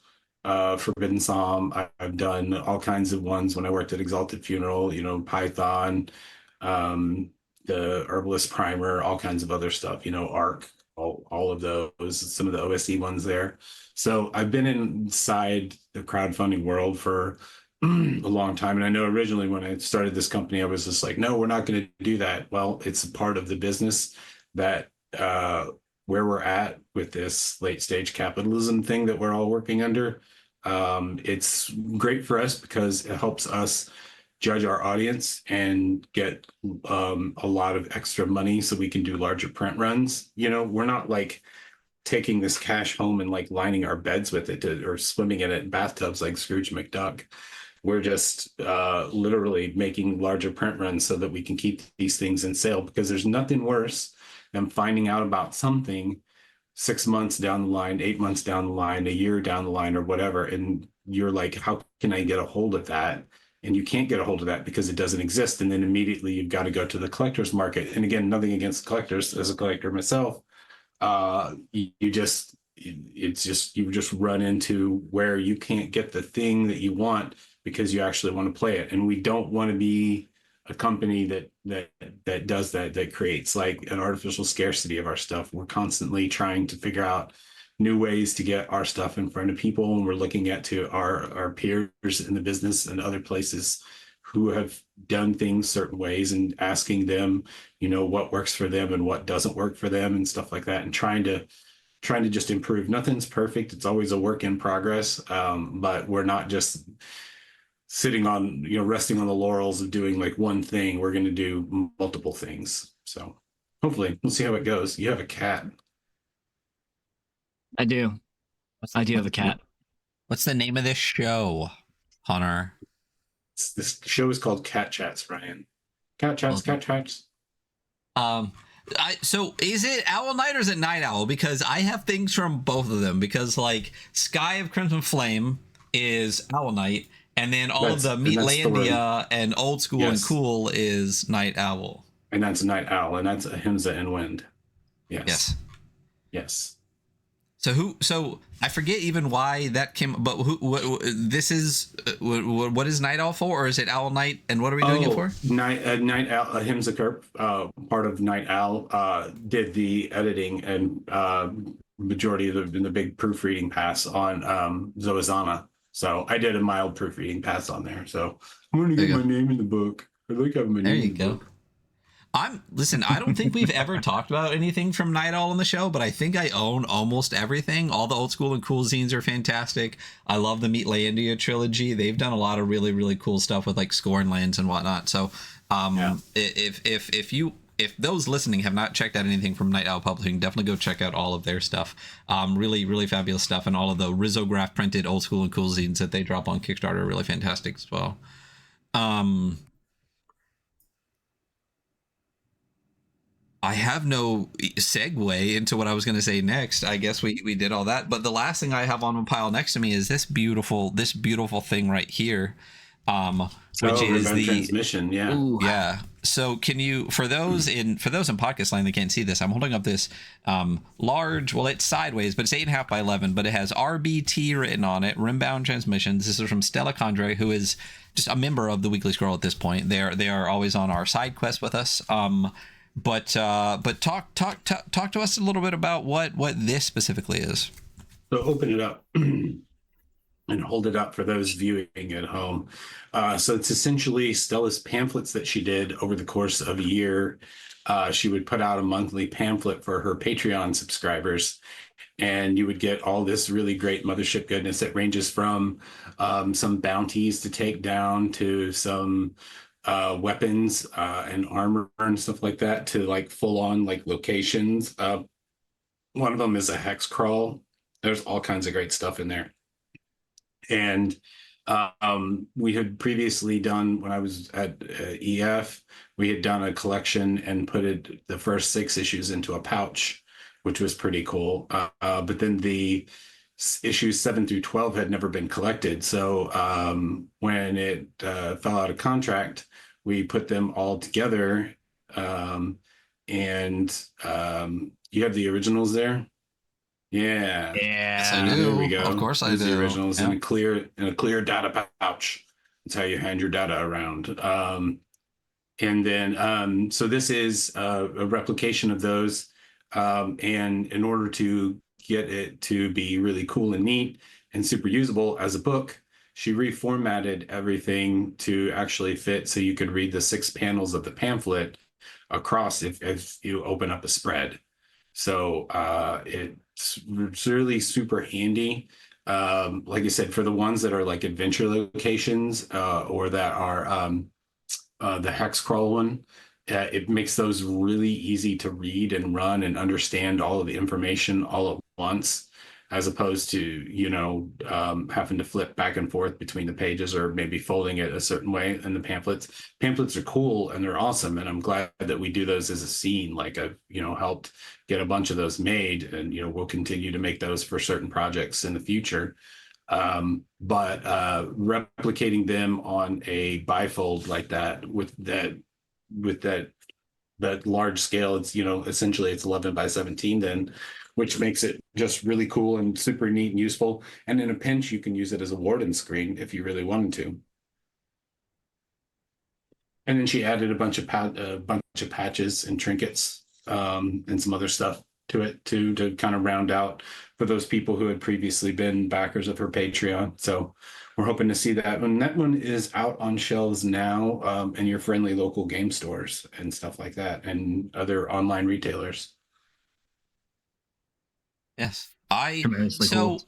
Forbidden Psalm. I've done all kinds of ones when I worked at Exalted Funeral, Python, the Herbalist Primer, all kinds of other stuff, ARC, all of those, some of the OSE ones there. So I've been inside the crowdfunding world for a long time. And I know originally when I started this company, I was just like, no, we're not going to do that. Well, it's a part of the business that where we're at with this late stage capitalism thing that we're all working under. It's great for us because it helps us judge our audience and get a lot of extra money so we can do larger print runs. You know, we're not like taking this cash home and like lining our beds with it or swimming in it in bathtubs like Scrooge McDuck. We're just literally making larger print runs so that we can keep these things in sale, because there's nothing worse than finding out about something 6 months down the line, 8 months down the line, a year down the line, or whatever. And you're like, how can I get a hold of that? And you can't get a hold of that because it doesn't exist. And then immediately you've got to go to the collector's market. And again, nothing against collectors. As a collector myself, you just run into where you can't get the thing that you want because you actually want to play it. And we don't want to be a company that does that creates like an artificial scarcity of our stuff. We're constantly trying to figure out new ways to get our stuff in front of people, and we're looking at to our peers in the business and other places who have done things certain ways and asking them, you know, what works for them and what doesn't work for them and stuff like that, and trying to just improve. Nothing's perfect. It's always a work in progress. But we're not just sitting on, you know, resting on the laurels of doing like one thing. We're going to do multiple things. So hopefully we'll see how it goes. You have a cat. I do. I do have a cat. What's the name of this show, Hunter? This show is called Cat Chats, Ryan. Cat Chats, Cat Chats. So is it Owl Night or is it Night Owl? Because I have things from both of them. Because like Sky of Crimson Flame is Owl Night, and then all of the Meatlandia and Old School and Cool is Night Owl. And that's Night Owl, and that's 𝗏𝗄𝘳 and Wind. Yes. So I forget even why that came, but what this is, what is Night Owl for, or is it Owl Night, and what are we doing it for? Night Owl, 𝗏𝗄𝘳, part of Night Owl, did the editing and majority of the big proofreading pass on Zoazanna. So I did a mild proofreading pass on there. So I'm going to get my name in the book. I like having my name in the book. Listen, I don't think we've ever talked about anything from Night Owl on the show, but I think I own almost everything. All the Old School and Cool zines are fantastic. I love the Meatlandia trilogy. They've done a lot of really, really cool stuff with like Scorn Lands and whatnot. So if those listening have not checked out anything from Night Owl Publishing, definitely go check out all of their stuff. Really, really fabulous stuff. And all of the risograph printed Old School and Cool zines that they drop on Kickstarter are really fantastic as well. I have no segue into what I was going to say next. I guess we did all that, but the last thing I have on my pile next to me is this beautiful thing right here, which is the transmission. Yeah. Ooh. Yeah. So can you, for those in podcast land that can't see this, I'm holding up this large, well, it's sideways, but it's 8.5 by 11, but it has RBT written on it, Rimbound Transmissions. This is from Stella Condre, who is just a member of the Weekly Scroll at this point. They are always on our side quest with us. But talk to us a little bit about what this specifically is. So open it up and hold it up for those viewing at home. So it's essentially Stella's pamphlets that she did over the course of a year. She would put out a monthly pamphlet for her Patreon subscribers, and you would get all this really great mothership goodness that ranges from some bounties to take down to some weapons and armor and stuff like that, to like full on like locations. One of them is a hex crawl. There's all kinds of great stuff in there. And we had previously done, when I was at EF, we had done a collection and put the first 6 issues into a pouch, which was pretty cool. But then the issues 7 through 12 had never been collected. So when it fell out of contract, we put them all together. And you have the originals there? Yeah. Yeah. I do. There we go. Of course I There's do. the originals in a clear data pouch. That's how you hand your data around. And then so this is a replication of those. And in order to get it to be really cool and neat and super usable as a book, she reformatted everything to actually fit so you could read the 6 panels of the pamphlet across if you open up a spread. So it's really super handy. Like I said, for the ones that are like adventure locations or that are the hex crawl one, it makes those really easy to read and run and understand all of the information all at once, as opposed to, you know, having to flip back and forth between the pages or maybe folding it a certain way in the pamphlets. Pamphlets are cool and they're awesome. And I'm glad that we do those as a scene. Like I've, you know, helped get a bunch of those made, and, you know, we'll continue to make those for certain projects in the future. But replicating them on a bifold like that with that large scale, it's, you know, essentially it's 11 by 17 then, which makes it just really cool and super neat and useful. And in a pinch, you can use it as a warden screen if you really wanted to. And then she added a bunch of patches and trinkets and some other stuff to it to kind of round out for those people who had previously been backers of her Patreon. So we're hoping to see that one. That one is out on shelves now in your friendly local game stores and stuff like that, and other online retailers. Yes. Tremendously cool.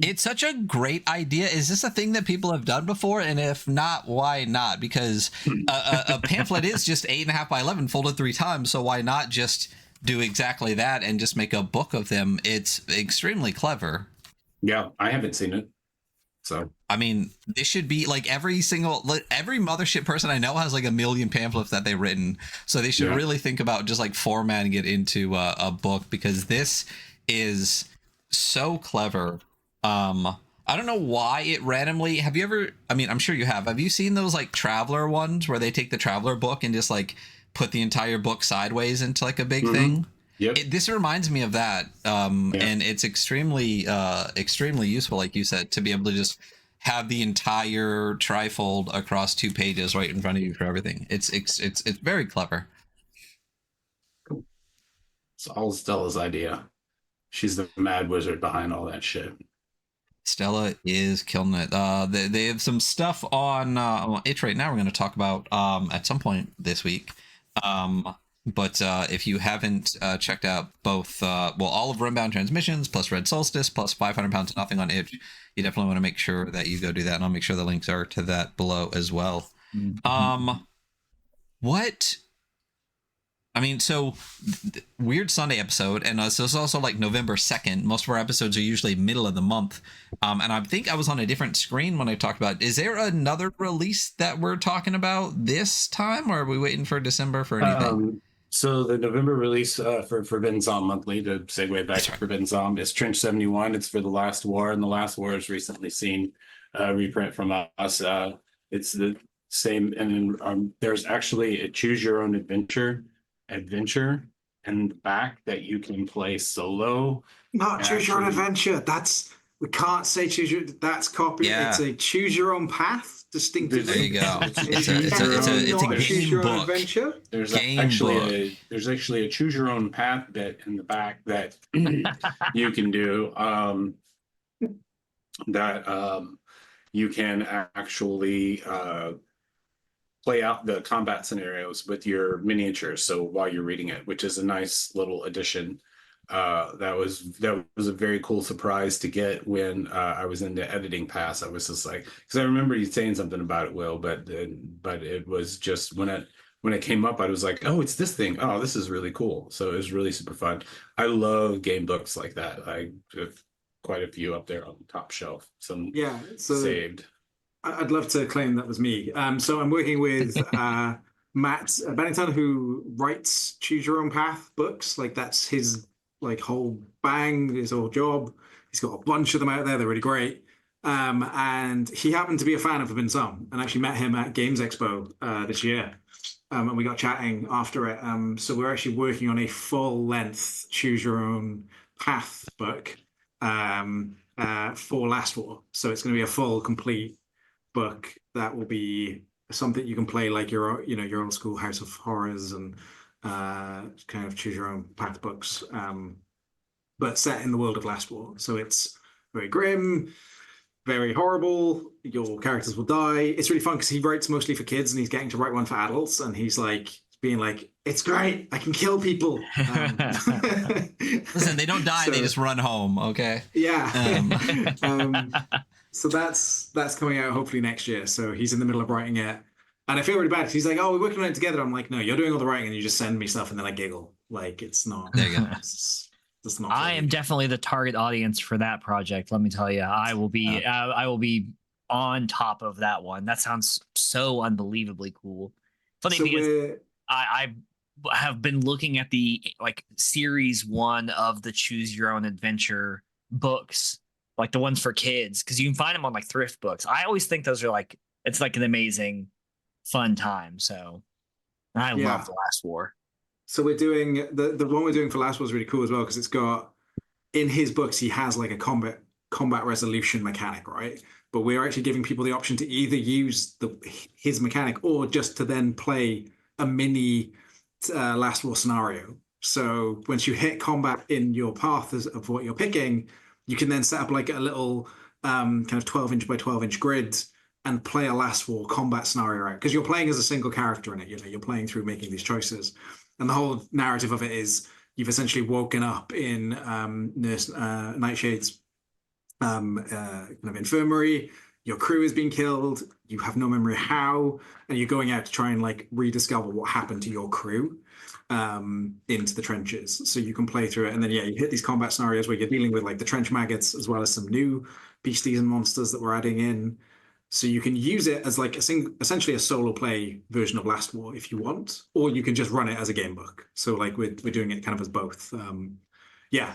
It's such a great idea. Is this a thing that people have done before? And if not, why not? Because a pamphlet is just 8.5 by 11 folded 3 times. So why not just do exactly that and just make a book of them? It's extremely clever. Yeah, I haven't seen it. So, I mean, this should be like every mothership person I know has like 1 million pamphlets that they've written. So they should really think about just like formatting it into a book, because this is so clever. I don't know why it randomly, have you ever, I mean, I'm sure you have you seen those like Traveler ones where they take the Traveler book and just like put the entire book sideways into like a big thing? Yep. This reminds me of that. And it's extremely useful, like you said, to be able to just have the entire trifold across 2 pages right in front of you for everything. It's very clever. Cool. It's all Stella's idea. She's the mad wizard behind all that shit. Stella is killing it. They have some stuff on itch right now we're going to talk about at some point this week. But if you haven't checked out both, all of Rimbound Transmissions plus Red Solstice plus 500 pounds of nothing on itch, you definitely want to make sure that you go do that. And I'll make sure the links are to that below as well. So weird Sunday episode, and so it's also like November 2nd. Most of our episodes are usually middle of the month. And I think I was on a different screen when I talked about, is there another release that we're talking about this time, or are we waiting for December for anything? So the November release for Forbidden Psalm Monthly, to segue back to Forbidden Psalm, is Trench 71. It's for The Last War, and The Last War has recently seen a reprint from us. It's the same, and then there's actually a Choose Your Own Adventure in the back that you can play solo. Not Choose Your Own Adventure. We can't say choose your. That's copy. Yeah. It's a Choose Your Own Path. Distinctive. There you go. It's a Choose Your game Own book. Adventure. There's actually a Choose Your Own Path bit in the back that you can do. You can actually play out the combat scenarios with your miniatures. So while you're reading it, which is a nice little addition. That was a very cool surprise to get when I was in the editing pass. I was just like, because I remember you saying something about it, Will, but it was just when it came up, I was like, oh, it's this thing. Oh, this is really cool. So it was really super fun. I love game books like that. I have quite a few up there on the top shelf. Some saved. I'd love to claim that was me. So I'm working with Matt Bennington, who writes Choose Your Own Path books. Like that's his whole bang, his whole job. He's got a bunch of them out there. They're really great. And he happened to be a fan of Forbidden Psalm, and actually met him at Games Expo this year. And we got chatting after it. So we're actually working on a full-length Choose Your Own Path book for Last War. So it's going to be a full, complete book that will be something you can play like your old school House of Horrors and kind of Choose Your Own Path books, but set in the world of Last War. So it's very grim, very horrible. Your characters will die. It's really fun because he writes mostly for kids and he's getting to write one for adults. And he's like being like, it's great. I can kill people. Listen, they don't die. So, they just run home. Okay. Yeah. So that's coming out hopefully next year. So he's in the middle of writing it. And I feel really bad because he's like, oh, we're working on it together. I'm like, no, you're doing all the writing and you just send me stuff and then I giggle. Like, it's not. There you go. It's not. I am definitely the target audience for that project. Let me tell you, I will be on top of that one. That sounds so unbelievably cool. Funny So because I have been looking at the like series 1 of the Choose Your Own Adventure books, like the ones for kids, because you can find them on like thrift books. I always think those are like, it's like an amazing fun time. So I love The Last War. So we're doing the one we're doing for Last War is really cool as well because it's got in his books he has like a combat resolution mechanic, right? But we're actually giving people the option to either use his mechanic or just to then play a mini Last War scenario. So once you hit combat in your path of what you're picking, you can then set up like a little kind of 12-inch by 12-inch grid and play a Last War combat scenario out because you're playing as a single character in it. You know, you're playing through making these choices, and the whole narrative of it is you've essentially woken up in Nurse Nightshade's kind of infirmary. Your crew is being killed. You have no memory how, and you're going out to try and like rediscover what happened to your crew into the trenches. So you can play through it, and then you hit these combat scenarios where you're dealing with like the trench maggots as well as some new beasties and monsters that we're adding in. So you can use it as like essentially a solo play version of Last War if you want, or you can just run it as a game book. So like we're doing it kind of as both.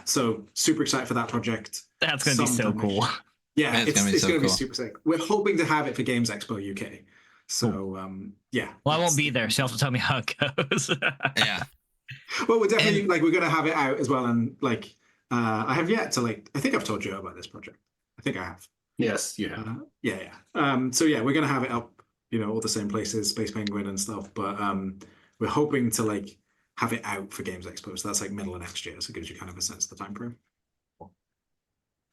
So super excited for that project. That's going to be so cool. Yeah, it's going to cool. be super sick. We're hoping to have it for Games Expo UK. So Well, I won't be there, so you have to tell me how it goes. Yeah. Well, we're definitely we're going to have it out as well, and like I have yet to I think I've told you about this project. I think I have. Yes, you have. We're going to have it up, all the same places, Space Penguin and stuff. But we're hoping to have it out for Games Expo. So that's like middle of next year. So it gives you kind of a sense of the time frame.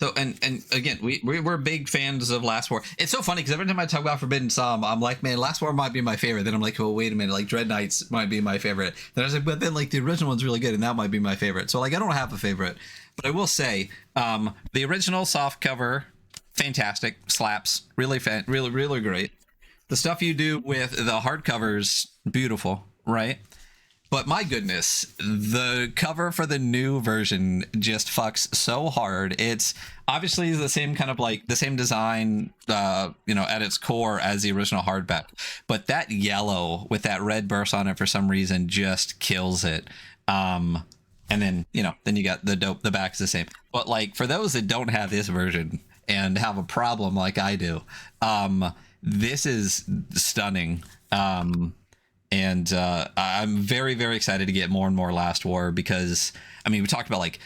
So and again, we're big fans of Last War. It's so funny because every time I talk about Forbidden Psalm, I'm like, man, Last War might be my favorite. Then I'm like, well, wait a minute, like Dread Knights might be my favorite. Then I was like, but then like the original one's really good, and that might be my favorite. So like I don't have a favorite, but I will say, the original soft cover, fantastic, slaps, really great. The stuff you do with the hardcovers, beautiful, right? But my goodness, the cover for the new version just fucks so hard. It's obviously the same kind of the same design, at its core as the original hardback. But that yellow with that red burst on it for some reason just kills it. And then, then you got the back's the same. But for those that don't have this version and have a problem like I do, this is stunning. And I'm very, very excited to get more and more Last War because, we talked about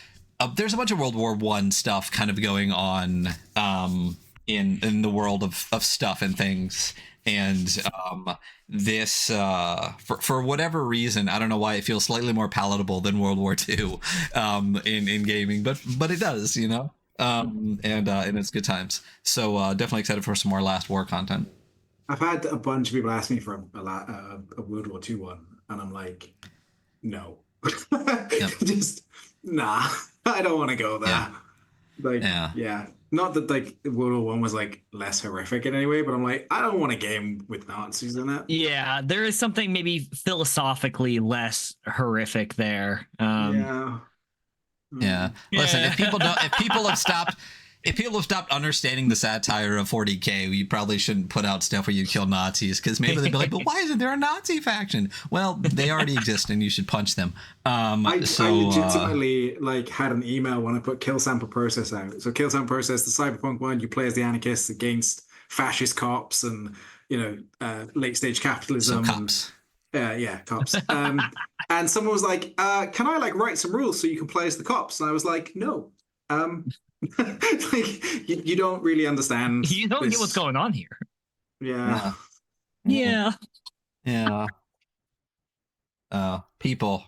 there's a bunch of World War I stuff kind of going on in the world of stuff and things. And this, for whatever reason, I don't know why it feels slightly more palatable than World War II in gaming, but it does, and it's good times. So definitely excited for some more Last War content. I've had a bunch of people ask me for a World War II one, and I'm like, no. Yep. Just, nah, I don't want to go there. Not that World War I was less horrific in any way, but I'm like, I don't want a game with Nazis in it. Yeah, there is something maybe philosophically less horrific there. Yeah. Listen, if people have stopped understanding the satire of 40K, you probably shouldn't put out stuff where you kill Nazis, because maybe they'd be like, but why isn't there a Nazi faction? Well, they already exist and you should punch them. I legitimately had an email when I put Kill Sample Process out. So Kill Sample Process, the cyberpunk one, you play as the anarchists against fascist cops and, late stage capitalism. So cops. Cops. And someone was like, can I write some rules so you can play as the cops? And I was like, no. You don't really understand. You don't get what's going on here. Yeah. People,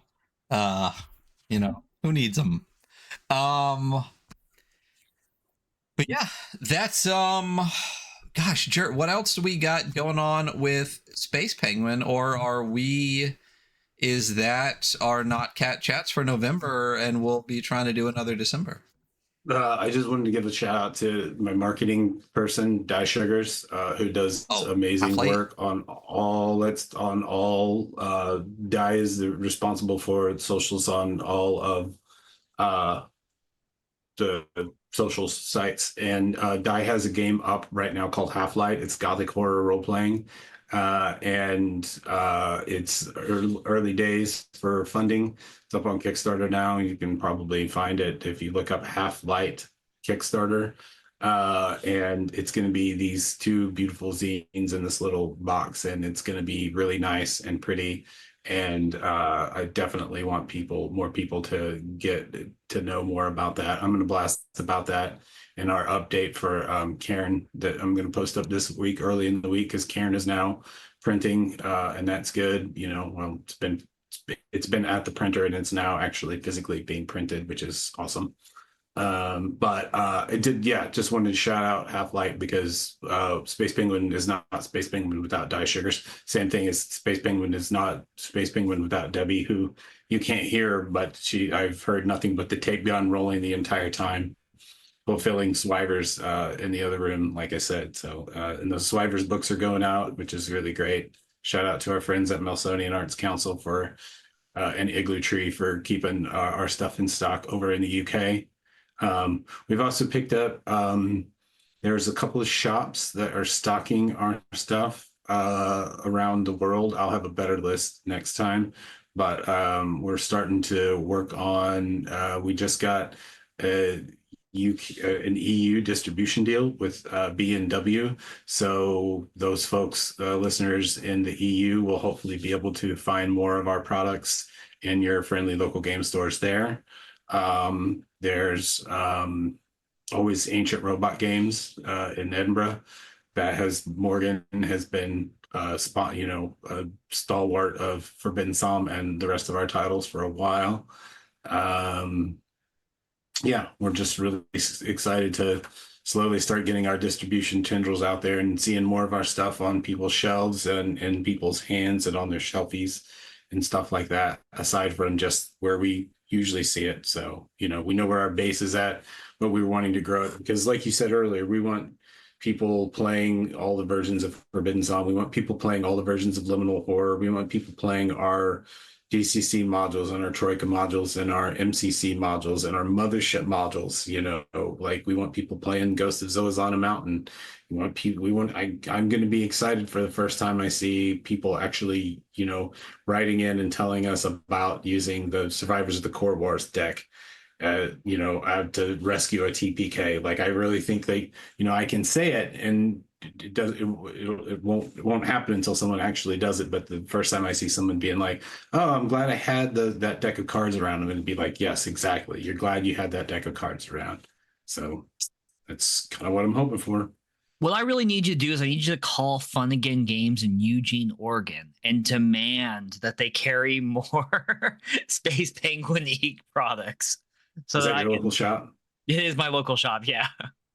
who needs them? But yeah, that's gosh, Jarrett, what else do we got going on with Space Penguin, or is that our not cat chats for November and we'll be trying to do another December? I just wanted to give a shout out to my marketing person, 𝗣𝗲, who does amazing work on all. 𝗣𝗲 is responsible for socials on all of the social sites, and 𝗣𝗲 has a game up right now called 𝗡𝗲. It's gothic horror role playing, and it's early days for funding. It's up on Kickstarter now. You can probably find it if you look up 𝗡𝗲 Kickstarter. And it's going to be these two beautiful zines in this little box, and it's going to be really nice and pretty. And I definitely want more people to get to know more about that. I'm going to blast about that in our update for Karen that I'm going to post up this week, early in the week, because Karen is now printing, and that's good. Well, it's been at the printer, and it's now actually physically being printed, which is awesome. But just wanted to shout out 𝗡𝗲 because Space Penguin is not Space Penguin without 𝗣𝗲. Same thing as Space Penguin is not Space Penguin without Debbie, who you can't hear, but I've heard nothing but the tape gun rolling the entire time, fulfilling 𝗬𝗏𝗏s in the other room, like I said. So, and the 𝗬𝗏𝗏s books are going out, which is really great. Shout out to our friends at Smithsonian Arts Council for and Igloo Tree for keeping our stuff in stock over in the UK. We've also picked up, there's a couple of shops that are stocking our stuff around the world. I'll have a better list next time, but we're starting to work on, we just got an EU distribution deal with B&W. So those folks, listeners in the EU, will hopefully be able to find more of our products in your friendly local game stores there. There's always Ancient Robot Games in Edinburgh. Morgan has been a stalwart of Forbidden Psalm and the rest of our titles for a while. We're just really excited to slowly start getting our distribution tendrils out there and seeing more of our stuff on people's shelves and in people's hands and on their shelfies and stuff like that, aside from just where we usually see it. So, we know where our base is at, but we're wanting to grow it because, like you said earlier, we want people playing all the versions of Forbidden Psalm. We want people playing all the versions of Liminal Horror. We want people playing our DCC modules and our Troika modules and our MCC modules and our Mothership modules. Like we want people playing Ghosts of Zoazanna Mountain. I'm going to be excited for the first time I see people actually, writing in and telling us about using the Survivors of the Core Wars deck, to rescue a TPK. Like I really think I can say it and it won't happen until someone actually does it. But the first time I see someone being like, "Oh, I'm glad I had that deck of cards around," I'm going to be like, "Yes, exactly. You're glad you had that deck of cards around." So that's kind of what I'm hoping for. What I really need you to do is I need you to call Fun Again Games in Eugene, Oregon, and demand that they carry more Space Penguin products. So is that your local shop? It is my local shop. Yeah.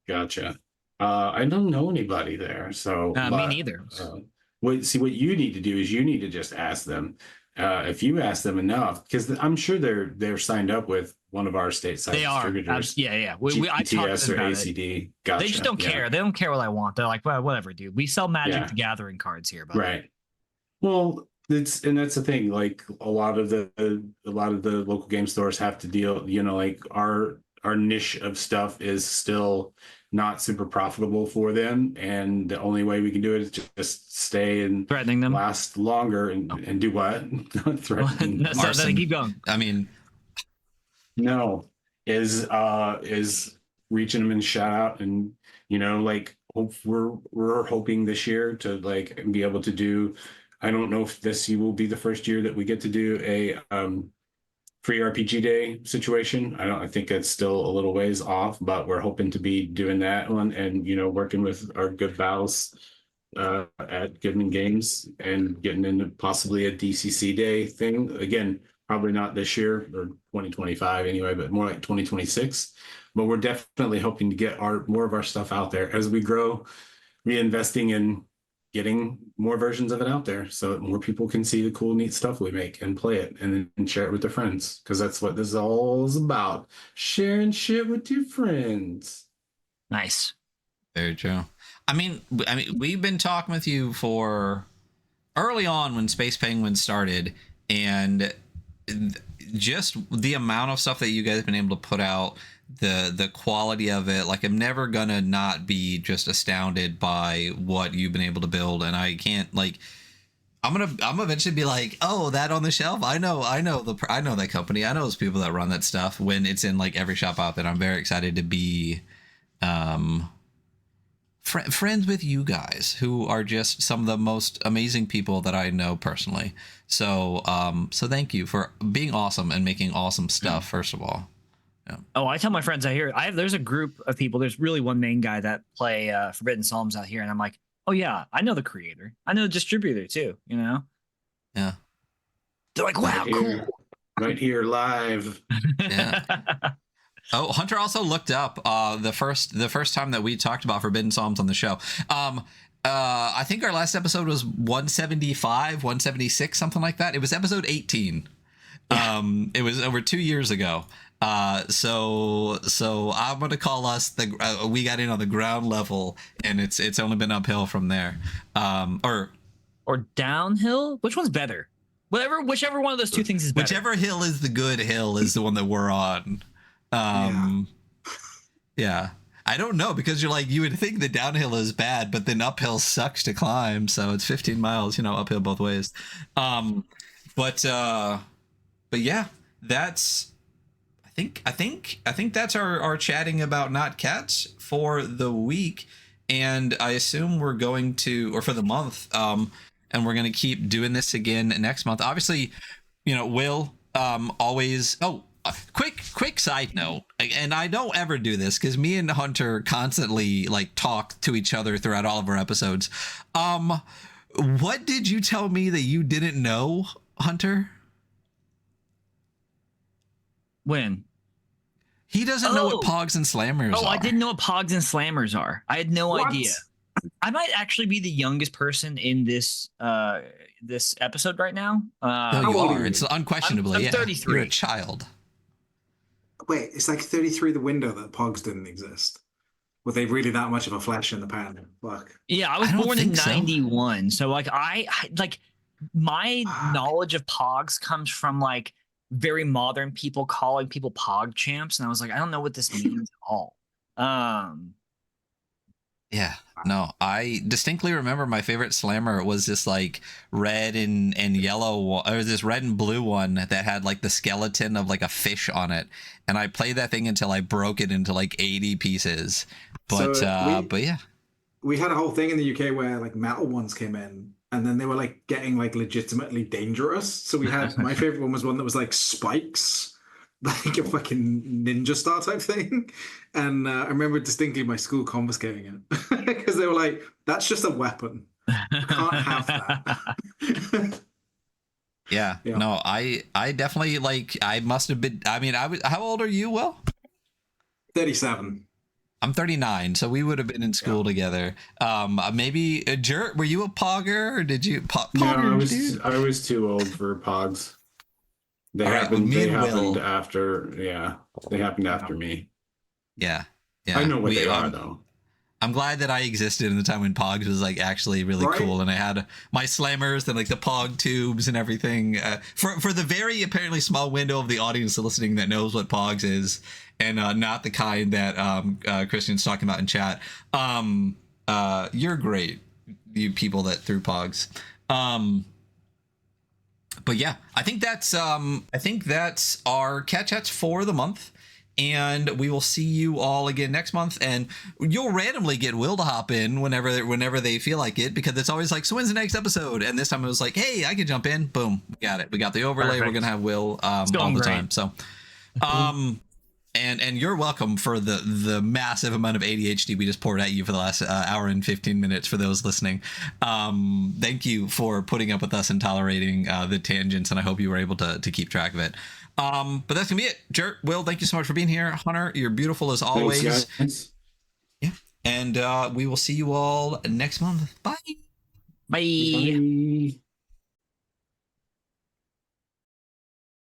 Gotcha. I don't know anybody there, so me neither. What you need to do is you need to just ask them. If you ask them enough, because I'm sure they're signed up with one of our stateside distributors. Yeah. I talked to them about ACD. Gotcha. They just don't care. They don't care what I want. They're like, well, whatever, dude. We sell Magic the Gathering cards here, buddy. Right. Well, that's the thing. Like a lot of the local game stores have to deal. Like our niche of stuff is still not super profitable for them, and the only way we can do it is just stay and threatening them, last longer, and do what? Threatening. Keep going. I mean, no, is reaching them and shout out, and we're hoping this year to be able to do. I don't know if this will be the first year that we get to do a free RPG day situation. I think it's still a little ways off, but we're hoping to be doing that one and, working with our good pals at Goodman Games and getting into possibly a DCC day thing. Again, Probably not this year or 2025 anyway, but more like 2026. But we're definitely hoping to get more of our stuff out there as we grow, reinvesting in getting more versions of it out there so that more people can see the cool, neat stuff we make and play it and then share it with their friends. Because that's what this all is about. Sharing shit with your friends. Nice. Very true. I mean, we've been talking with you for early on when Space Penguins started, and just the amount of stuff that you guys have been able to put out, the quality of it, like I'm never gonna not be just astounded by what you've been able to build. And I can't, like, I'm eventually be like, oh, that on the shelf, I know that company, I know those people that run that stuff, when it's in like every shop out there. I'm very excited to be friends with you guys, who are just some of the most amazing people that I know personally. So so thank you for being awesome and making awesome stuff, first of all. Yeah. Oh, I tell my friends out here, there's a group of people. There's really one main guy that play Forbidden Psalms out here, and I'm like, oh yeah, I know the creator, I know the distributor too. You know? Yeah. They're like, wow, cool. Right here live. Yeah. Oh, Hunter also looked up the first time that we talked about Forbidden Psalms on the show. I think our last episode was 175, 176, something like that. It was episode 18. It was over 2 years ago. So I'm gonna call us we got in on the ground level, and it's only been uphill from there. Or downhill. Which one's better? Whichever one of those two things is better. Whichever hill is the good hill is the one that we're on. Yeah. I don't know, because you're like, you would think the downhill is bad, but then uphill sucks to climb. So it's 15 miles, uphill both ways. But yeah, that's, I think that's our chatting about Not Cats for the week. And I assume we're going to, or for the month, and we're going to keep doing this again next month. Obviously, Will, always, quick side note, and I don't ever do this because me and Hunter constantly like talk to each other throughout all of our episodes. What did you tell me that you didn't know, Hunter? When? He doesn't know what Pogs and Slammers are. I didn't know what Pogs and Slammers are. I had no idea. I might actually be the youngest person in this this episode right now. No, you are. It's unquestionably. I'm 33. You're a child. Wait, it's like 33 the window that Pogs didn't exist. Were they really that much of a flash in the pan? Fuck. Yeah, I was born in 91. So like I my knowledge of Pogs comes from like very modern people calling people Pog champs, and I was like, I don't know what this means at all. Yeah, no, I distinctly remember my favorite slammer was this like red and yellow, or this red and blue one that had like the skeleton of like a fish on it, and I played that thing until I broke it into like 80 pieces. But but yeah, we had a whole thing in the UK where like metal ones came in, and then they were like getting like legitimately dangerous. So we had my favorite one was one that was like spikes, like a fucking ninja star type thing. And I remember distinctly my school confiscating it because they were like, that's just a weapon. You can't have that. Yeah, no, I definitely like, I must have been, I mean, how old are you, Will? 37. I'm 39, so we would have been in school together. Maybe Jarrett, were you a Pogger, or did you Pogger? I was too old for Pogs. They happened after me. Yeah. I know what they are though. I'm glad that I existed in the time when Pogs was like actually really cool, and I had my slammers and like the Pog tubes and everything. For the very apparently small window of the audience listening that knows what Pogs is, and not the kind that Christian's talking about in chat. You're great, you people that threw Pogs. But yeah, I think that's our Cat Chats for the month. And we will see you all again next month, and you'll randomly get Will to hop in whenever they feel like it, because it's always like, so when's the next episode? And this time it was like, hey, I can jump in. Boom, we got it. We got the overlay. Perfect. We're gonna have Will all the time. So, And you're welcome for the massive amount of ADHD we just poured at you for the last hour and 15 minutes for those listening. Thank you for putting up with us and tolerating the tangents, and I hope you were able to keep track of it. But that's gonna be it. Jarrett, Will, thank you so much for being here. Hunter, you're beautiful as always. Thanks, guys. Yeah, and we will see you all next month. Bye. Bye. Bye.